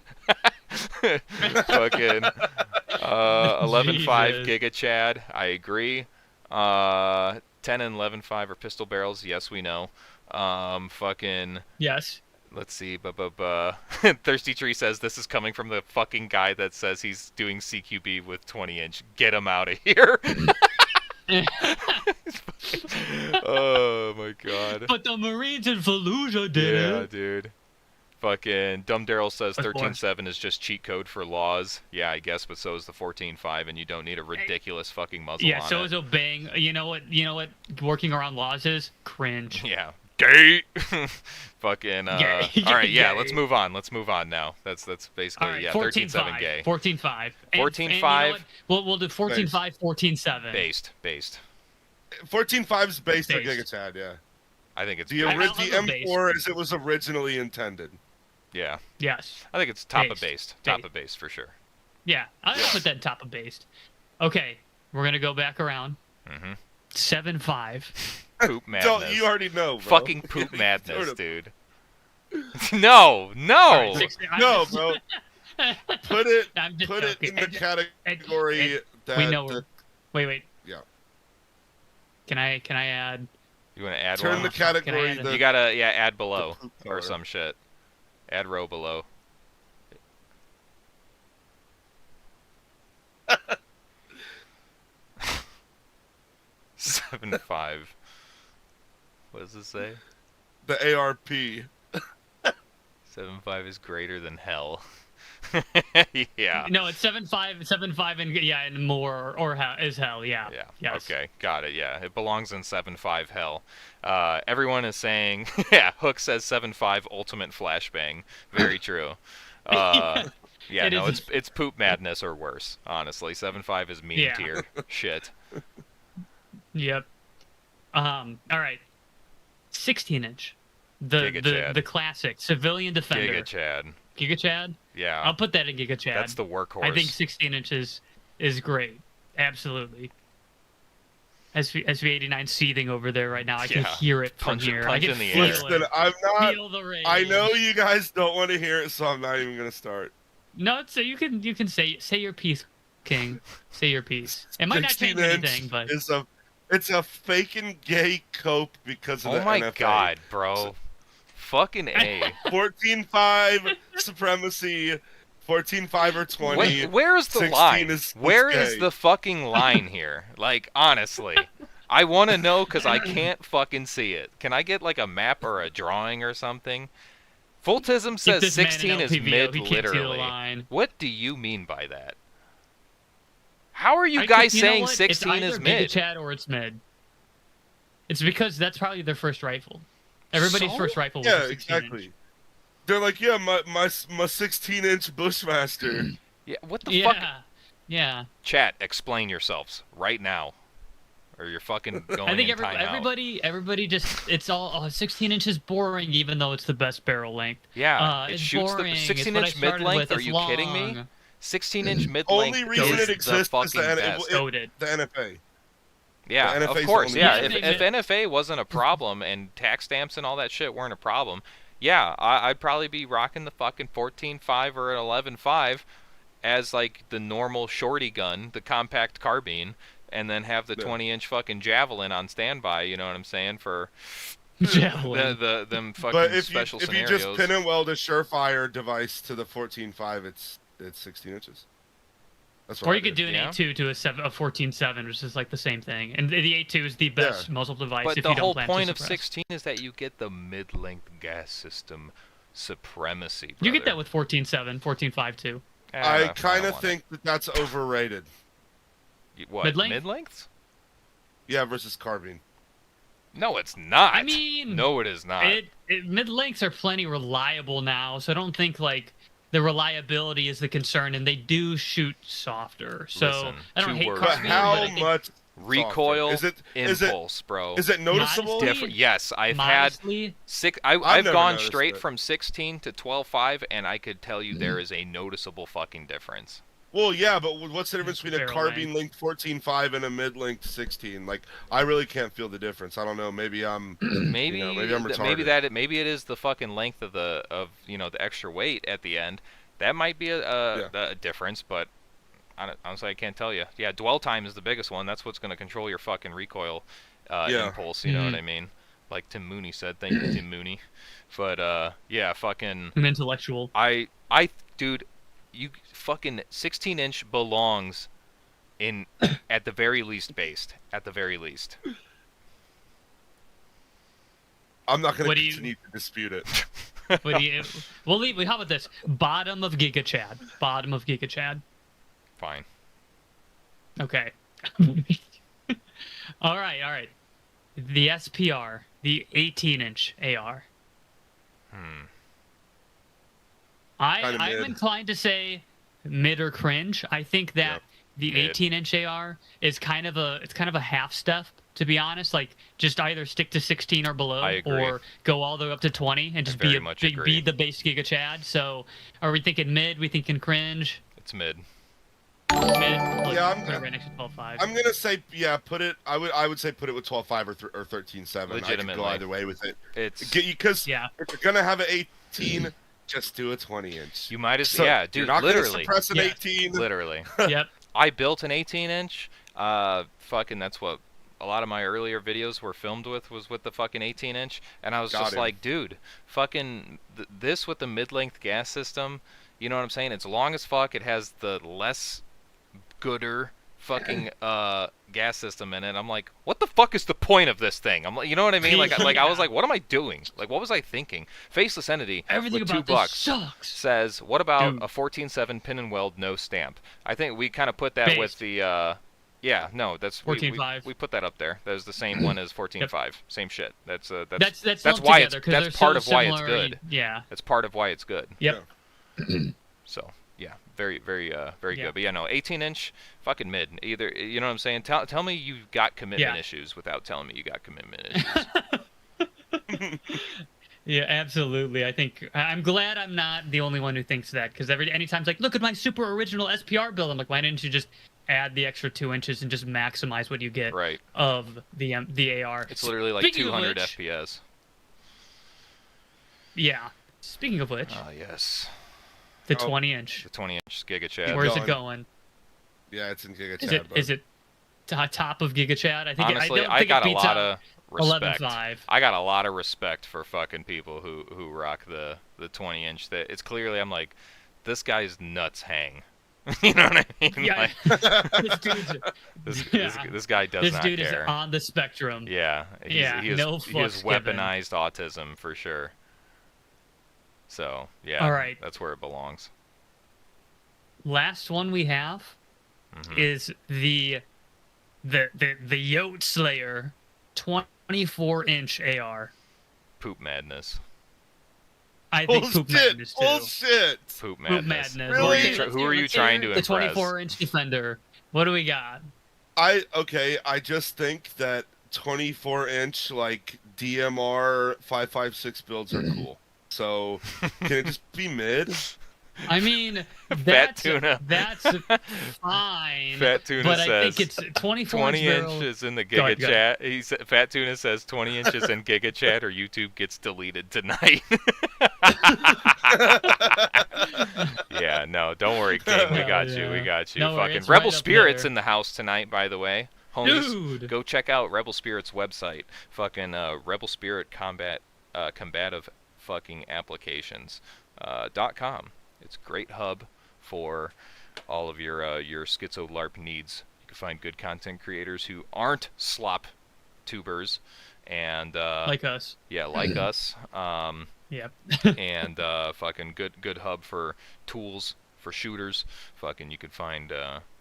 Fucking 11-5 Giga Chad. I agree. 10 and 11-5 are pistol barrels. Yes, we know. Fucking. Yes. Let's see. Thirsty Tree says this is coming from the fucking guy that says he's doing CQB with 20-inch. Get him out of here. Oh my god. But the Marines in Fallujah did it. Yeah, dude. Fucking Dumb Daryl says 13.7 is just cheat code for laws. Yeah, I guess, but so is the 14.5, and you don't need a ridiculous fucking muzzle on it. Yeah, so is obeying. You know what? Working around laws is cringe. Yeah. Gay. Fucking. Gay. All right, yeah. Gay. Let's move on. That's basically All right, yeah. 13.5 gay. 14.5. 14.5. We'll do 14.5, 14.7. Based. 14.5 is based on Based. Giga Chad, yeah. I think it's The I'll go M4 as it was originally intended. yeah. Yes. I think it's top of Based. based. Top of based for sure. Yeah, I'll put that top of based. Okay, we're gonna go back around. Mm-hmm. 7.5. Poop madness. You already know, bro. Fucking poop madness, Sort of. dude. No. All right, No, bro. Put it I'm just put it joking. in the category that we know the- Wait. Yeah. Can I add? You want to add turn one? the category add the, You gotta add below the poop or color. some shit. Add row below. Seven five. What does it say? the ARP. 7.5 is greater than hell. Yeah. No, it's 7.5, and more or is hell. Yeah. Yeah. Yes. Okay. Got it. Yeah. It belongs in 7.5 hell. Everyone is saying, yeah. Hook says 7.5 ultimate flashbang. Very true. Yeah. It No, is- it's poop madness or worse. Honestly, 7.5 is meme Yeah. tier shit. Yep. All right. 16-inch. Giga Chad. The classic civilian defender. Giga Chad. Giga Chad. Yeah. I'll put that in Giga Chad. That's the workhorse. I think 16 inches is great. Absolutely. SV89 seething over there right now. I can Yeah. hear it from Punch here. punch I can in the feel air. Listen, it. I'm not. Feel the rage. I know you guys don't want to hear it, so I'm not even gonna start. No, so you can say your piece, King. Say your piece. It might not change 16-inch anything, but it's a faking gay cope because of the Oh my NFA. god, bro. Fucking A. 14.5 supremacy, 14.5 or 20. Where's the 16 line? is Where gay. is the fucking line here? Like, honestly. I want to know because I can't fucking see it. Can I get, like, a map or a drawing or something? Fultism Keep says this man in 16 is LPVO, mid, he can't see the literally. line. What do you mean by that? How are you I guys think- know saying what? 16 it's is either mid? Giga Chad or it's mid. It's because that's probably their first rifle. Everybody's So? first rifle was Yeah, a 16 exactly. inch. They're like, yeah, my 16-inch Bushmaster. Yeah, what the fuck? Yeah. Chat, explain yourselves right now. Or you're fucking going I think in timeout. everybody just it's all 16 inches boring, even though it's the best barrel length. Yeah, it it's shoots boring. the It's 16 what I inch started mid length. with. Are It's you kidding me? long. 16 inch mid Only length reason is it exists the is the fucking best. Goated. The NFA. Yeah, The of NFA 's course. the Yeah, only if NFA wasn't a problem and tax stamps and all that shit weren't a problem, yeah, I'd probably be rocking the fucking 14.5 or an 11.5 as like the normal shorty gun, the compact carbine, and then have the Yeah. 20-inch fucking javelin on standby. You know what I'm saying for Javelin. them fucking But if you special if you scenarios. just pin and weld a Surefire device to the 14.5, it's 16 inches. That's what Or I you could did. do an Yeah. 8.2 to a 14.7, which is like the same thing. And the 8.2 is the best muzzle device But if the you don't whole plan point to of suppress. 16 is that you get the mid-length gas system supremacy. You get that brother. with 14.7, 14.5 too. I don't kind of want it. think that's overrated. What, Mid-length? mid-lengths? Yeah, versus carbine. No, it's not. I mean, no, it is not. mid lengths are plenty reliable now, so I don't think like the reliability is the concern, and they do shoot softer. So Listen, I don't two hate words. But crossbeam, how but I think much Recoil, softer? impulse, bro. Is it noticeable? Modestly- Yes, I've modestly, had six. I've I've never gone noticed straight it. from 16 to 12.5, and I could tell you there is a noticeable fucking difference. Well, yeah, but what's the difference between a Barrel carbine length 14.5 and a mid length 16? Like, I really can't feel the difference. I don't know. Maybe I'm Maybe maybe I'm maybe it is the fucking length of the extra weight at the end. That might be a difference, but honestly, I can't tell you. Yeah, dwell time is the biggest one. That's what's going to control your fucking recoil impulse. You know what I mean? Like Tim Mooney said. Thank you, Tim Mooney. But yeah, fucking. I'm intellectual. Dude, you fucking 16-inch belongs in at the very least based. At the very least. I'm not going What to do you- continue to dispute it. What do you, we'll leave. How about this? Bottom of Giga Chad. Bottom of Giga Chad. Fine. Okay. all right. The SPR, the 18-inch AR. Kinda I'm mid. inclined to say mid or cringe. I think that Yep. the Mid. 18-inch AR is kind of a half step, to be honest. Like, just either stick to 16 or below, I agree. or go all the way up to 20 and just very be much be agree. the base Giga Chad. So, are we thinking mid? We thinking cringe? It's mid. Mid. Look, Yeah, put it right next to 12.5. I'm going to say, yeah, put it. I would say put it with 12.5 or 13.7. I could Legitimately. go either way with it. It's Because Yeah. if you're going to have an 18, just do a 20-inch. you might as So yeah, you're dude. not gonna Literally, suppress an Yeah. 18. literally. Yep. I built an 18-inch. Fucking that's what a lot of my earlier videos were filmed with, was with the fucking 18-inch, and I was Got just him. like, dude, fucking this with the mid-length gas system, you know what I'm saying? It's long as fuck. It has the less gooder fucking gas system in it. I'm like, what the fuck is the point of this thing? I'm like, you know what I mean? Like I was like, what am I doing? Like, what was I thinking? Faceless Entity Everything with about $2 this sucks. says, what about Dude. a 14.7 pin and weld, no stamp? I think we kind of put that with Based. the yeah, no, that's we 14.5. put that up there. That was the same one as 14.5. Same shit. That's That's that's lumped why together, 'cause that's they're part so of why it's similar, good. Yeah. That's part of why it's good. Yep. So yeah, very very Yeah. good. But yeah, no, 18-inch, fucking mid. Either, you know what I'm saying? Tell me you've got commitment Yeah. issues without telling me you got commitment issues. Yeah, absolutely. I think I'm glad I'm not the only one who thinks that, because anytime it's like, look at my super original SPR build, I'm like, why didn't you just add the extra 2 inches and just maximize what you get Right. of the AR? It's literally like Speaking of 200 which- FPS. Yeah. Speaking of which, Oh yes, the Oh. 20-inch. the 20-inch Giga Chad. Where's going. it going? Yeah, it's in Giga Is Chad, bud. it top of Giga Chad? I think Honestly, I don't I think got it a beats lot out of respect. 11.5. I got a lot of respect for fucking people who rock the 20-inch. That it's clearly, I'm like, this guy's nuts hang. You know what I mean? Yeah. Like, this dude's this guy does this not dude care. is on the spectrum. Yeah, he has no he has fucks given. weaponized autism for sure. So yeah, All right. that's where it belongs. Last one we have Mhm. is the Yote Slayer 24-inch AR. Poop madness. I think Poop Madness too. Bullshit! Poop Poop madness. Madness. Really? Who are you trying to The impress? 24-inch Defender. What do we got? I just think that 24-inch like DMR 5.56 builds are cool. So can it just be mid? I mean, Fat Tuna. that's fine. Fat Tuna but says I think it's 24 20 barrel. inches in the Go ahead, Giga go ahead. Chat. Fat Tuna says 20 inches in Giga Chat or YouTube gets deleted tonight. Yeah, no, don't worry, King. We Hell got you. We yeah. got you. No worry, Fucking it's Rebel right up Spirits there. in the house tonight, by the way. Homies, Dude. go check out Rebel Spirits website. Fucking Rebel Spirit combative fucking applications .com. It's a great hub for all of your schizo LARP needs. You can find good content creators who aren't slop tubers and Like us. yeah, like us. Yep. And fucking good hub for tools for shooters. Fucking you could find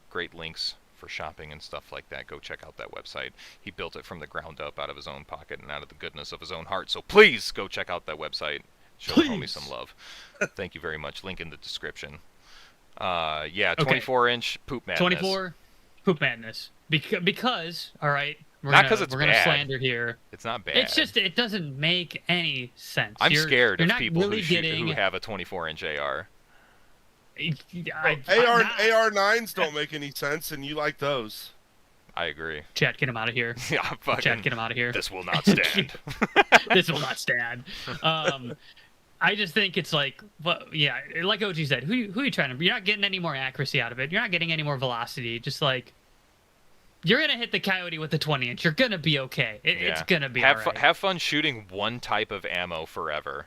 great links for shopping and stuff like that. Go check out that website. He built it from the ground up out of his own pocket and out of the goodness of his own heart. So please go check out that website. Show the homie Please. some love. Thank you very much. Link in the description. Yeah, Okay. 24-inch poop madness. 24 poop madness. Because all right, Not 'cause it's we're gonna bad. slander here. It's not bad. It's just it doesn't make any sense. I'm scared you're of not people really who have a 24-inch AR. AR9s don't make any sense, and you like those. I agree. Chat, get him out of here. Yeah, fucking. Chat, get him out of here. This will not stand. This will not stand. I just think it's like, well, yeah, like OG said, who are you trying to? You're not getting any more accuracy out of it. You're not getting any more velocity. Just like you're gonna hit the coyote with the 20-inch. You're gonna be okay. It's gonna be alright. Have fun shooting one type of ammo forever.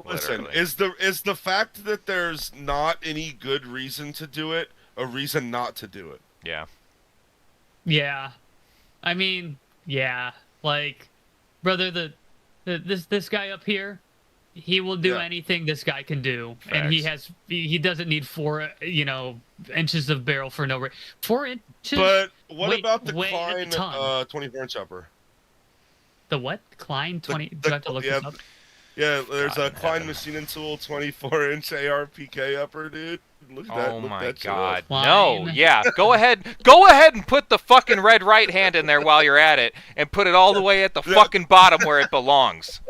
Listen, Literally. is the fact that there's not any good reason to do it a reason not to do it? Yeah. Yeah, I mean, yeah, like, brother, this guy up here, he will do anything this guy can do, and he doesn't need 4 inches of barrel for no reason. 4 inches. But what Wait, about the wait, Klein a ton. 24-inch upper? The what? Klein 20? Do I have to look this up? Yeah, there's God a in Klein heaven. Machine and Tool 24-inch ARPK upper, dude. Look at that. Oh Look my that shit god. up. No, Fine. yeah. Go ahead and put the fucking red right hand in there while you're at it, and put it all the way at the fucking bottom where it belongs.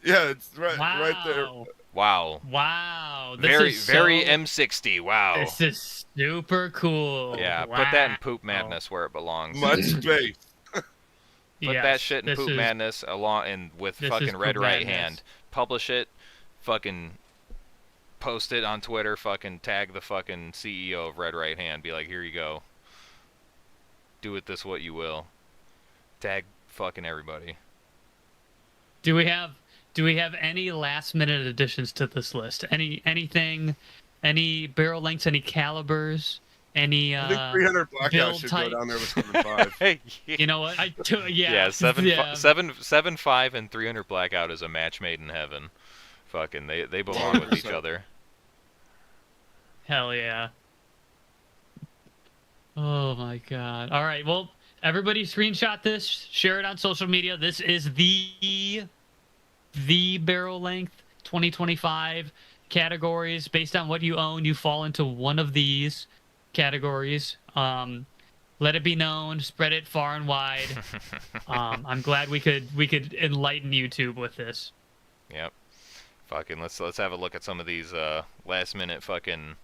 Yeah, it's right there. Wow. Wow. This Very, is very so- M60. Wow. This is super cool. Yeah, wow. put that in poop madness where it belongs. Much space. Put that shit in poop madness along and with this fucking is red poop right madness. hand. Publish it. Fucking post it on Twitter. Fucking tag the fucking CEO of Red Right Hand. Be like, here you go. Do with this what you will. Tag fucking everybody. Do we have any last minute additions to this list? Anything? Any barrel lengths? Any calibers? Any I think 300 Blackout build should types? go down there with 7.5. Hey, You know what? yeah, 7.5 and 300 Blackout is a match made in heaven. Fucking, they belong with each 100%. other. Hell yeah. Oh my god. All right. Well, everybody screenshot this, share it on social media. This is the barrel length 2025 categories. Based on what you own, you fall into one of these categories. Let it be known, spread it far and wide. I'm glad we could enlighten YouTube with this. Yep. Fucking let's have a look at some of these last minute fucking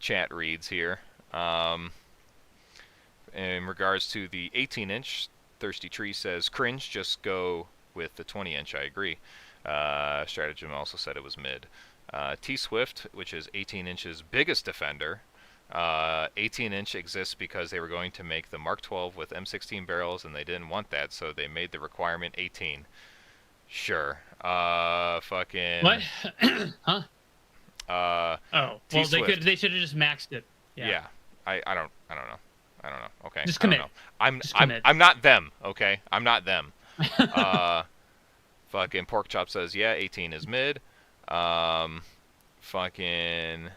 chat reads here. In regards to the 18-inch, Thirsty Tree says cringe, just go with the 20-inch. I agree. Stratagem also said it was mid. T Swift, which is 18 inches biggest defender. 18-inch exists because they were going to make the Mark 12 with M16 barrels and they didn't want that, so they made the requirement 18. Sure. Fucking. What? Huh? Oh, well, T-Swift. they should have just maxed it. Yeah. I don't know. Okay. Just I don't commit. know. Just commit. I'm not them. Okay. I'm not them. Fucking Pork Chop says yeah. 18 is mid. Fucking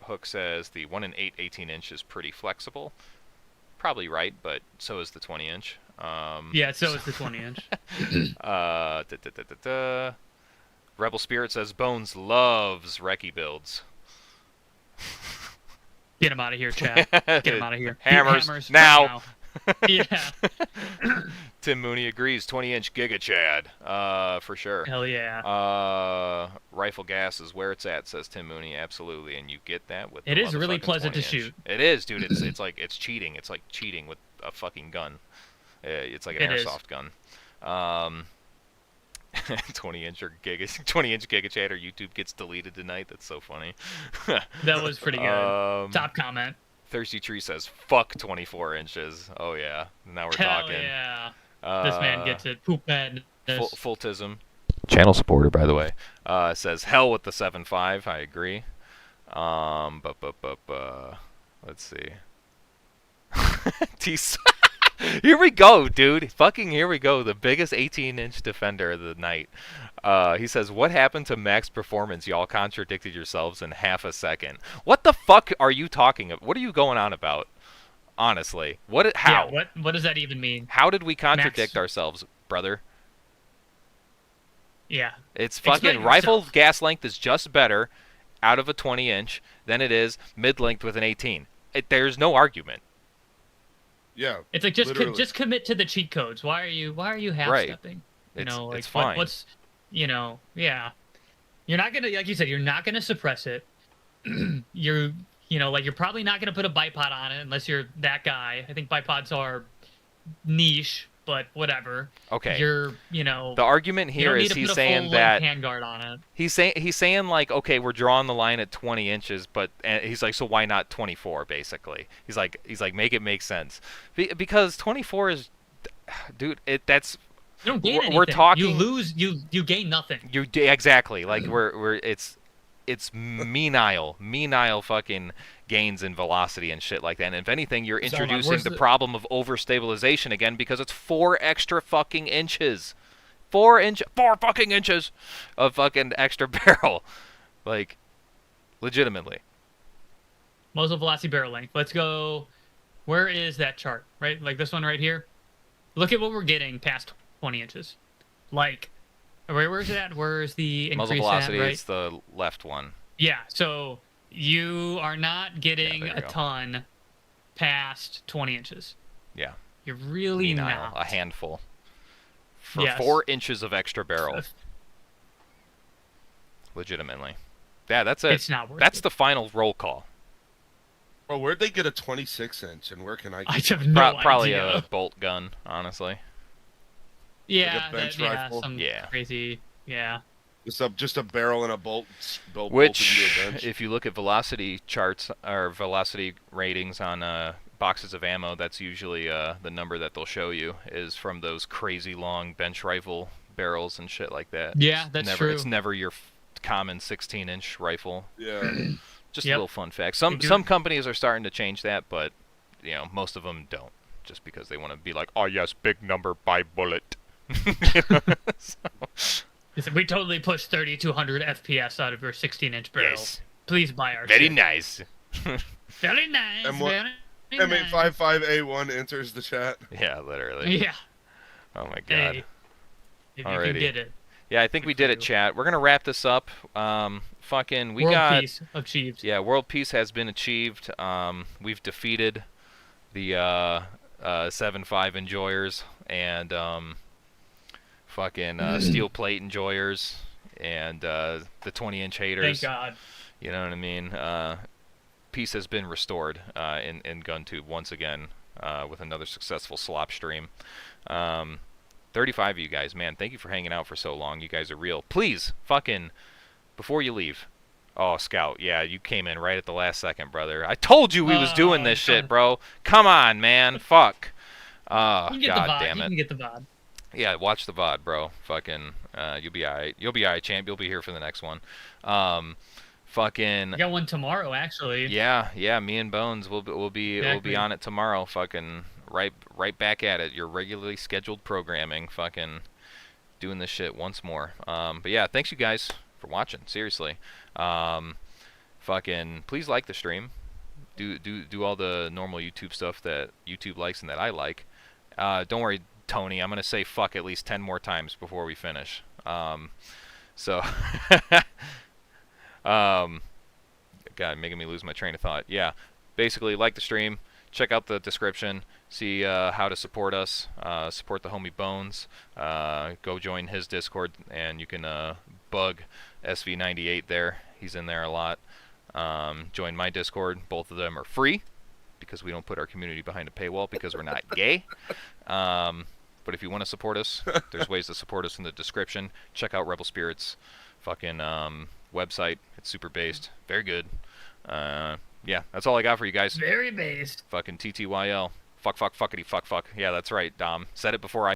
Hook says the 1 and 8 18-inch is pretty flexible. Probably right, but so is the 20-inch. Yeah, so is the 20-inch. Rebel Spirit says Bones loves recce builds. Get him out of here, Chad. Get him out of here. Hammers now. Right now. Yeah. Tim Mooney agrees. 20-inch Giga Chad, for sure. Hell yeah. Rifle gas is where it's at, says Tim Mooney. Absolutely, and you get that with. It the is really motherfucking pleasant to 20-inch. shoot. It is, dude. It's like it's cheating. It's like cheating with a fucking gun. It's like an It is. airsoft gun. 20-inch Giga Chad or YouTube gets deleted tonight. That's so funny. That was pretty good. Top comment. Thirsty Tree says, "Fuck 24 inches." Oh yeah, now we're Hell talking. yeah. This man gets it. Poop madness. Fultism, channel supporter by the way, says hell with the 7.5. I agree. Let's see. Here we go, dude. Fucking here we go. The biggest 18-inch defender of the night. He says, what happened to max performance? Y'all contradicted yourselves in half a second. What the fuck are you talking about? What are you going on about? Honestly. How? Yeah, what does that even mean? How did we contradict ourselves, brother? Yeah. It's Explain fucking rifle yourself. gas length is just better out of a 20-inch than it is mid-length with an 18. There's no argument. Yeah. It's like literally. just commit to the cheat codes. Why are you half Right. stepping? You It's know, like it's fine. what's yeah. You're not gonna, like you said, you're not gonna suppress it. Like you're probably not gonna put a bipod on it unless you're that guy. I think bipods are niche, but whatever. Okay. The The argument you here don't need is to he's put a saying full-length that handguard on it. he's saying like, okay, we're drawing the line at 20 inches, but and he's like, so why not 24? Basically, he's like make it make sense, because 24 is, dude, that's You don't gain anything. we're talking. You lose. You gain nothing. Exactly, like we're it's menial fucking gains in velocity and shit like that. And if anything, you're Sorry, introducing where's the the- problem of overstabilization again, because it's 4 extra fucking inches. 4 fucking inches of fucking extra barrel. Like, legitimately. Muzzle velocity, barrel length. Let's go. Where is that chart? Right, like this one right here. Look at what we're getting past 20 inches. Like, where's it at? Where's the increase Muzzle velocity at? Right. is the left one. Yeah. So you are not getting there you a go. ton past 20 inches. Yeah. You're really Menial. not. A handful. For Yes. 4 inches of extra barrel. Legitimately. Yeah, that's it. It's not worth That's it. the final roll call. Oh, where'd they get a 26-inch, and where can I I get have no Probably idea. a bolt gun, honestly. Yeah, bench yeah, rifle? some Yeah. crazy. Yeah. just a barrel and a bolt, bolted Which, into a bench? if you look at velocity charts or velocity ratings on boxes of ammo, that's usually the number that they'll show you is from those crazy long bench rifle barrels and shit like that. Yeah, that's never, true. It's never your common 16-inch rifle. Yeah. Just Yep. a little fun fact. They do- Some companies are starting to change that, but most of them don't, just because they want to be like, oh yes, big number by bullet. So, We totally pushed 3,200 FPS out of your 16-inch barrel. yes, Please buy our very shit. nice. Very nice. And what- very nice. M855A1 enters the chat. Yeah, literally. Yeah. Oh my god. Hey. If you Alrighty. can get it. Yeah, I think we Good did for it, you. chat. We're gonna wrap this up. We World got peace achieved. yeah, world peace has been achieved. We've defeated the 7.5 enjoyers and steel plate enjoyers and the 20-inch haters. Thank God. You know what I mean? Peace has been restored in GunTube once again with another successful slop stream. 35 of you guys, man, thank you for hanging out for so long. You guys are real. Please, fucking, before you leave. Oh, Scout, yeah, you came in right at the last second, brother. I told you we was doing this shit, bro. Come on, man. Fuck. You can get the God VOD. damn You it. can get the VOD. Yeah, watch the VOD, bro. Fucking, you'll be alright. You'll be alright, champ. You'll be here for the next one. Fucking. I got one tomorrow, actually. Yeah. Me and Bones will be Exactly. on it tomorrow. Fucking right back at it. Your regularly scheduled programming. Fucking doing this shit once more. But yeah, thanks you guys for watching. Seriously. Fucking please like the stream. Do all the normal YouTube stuff that YouTube likes and that I like. Don't worry, Tony. I'm gonna say fuck at least 10 more times before we finish. So. God, making me lose my train of thought. Yeah, basically, like the stream, check out the description, see how to support us, support the homie Bones, go join his Discord, and you can bug SV98 there. He's in there a lot. Join my Discord. Both of them are free because we don't put our community behind a paywall because we're not gay. But if you want to support us, there's ways to support us in the description. Check out Rebel Spirit's fucking website. It's super based. Very good. Yeah, that's all I got for you guys. Very based. Fucking TTYL. Fuck, fuckity, fuck. Yeah, that's right, Dom. Said it before I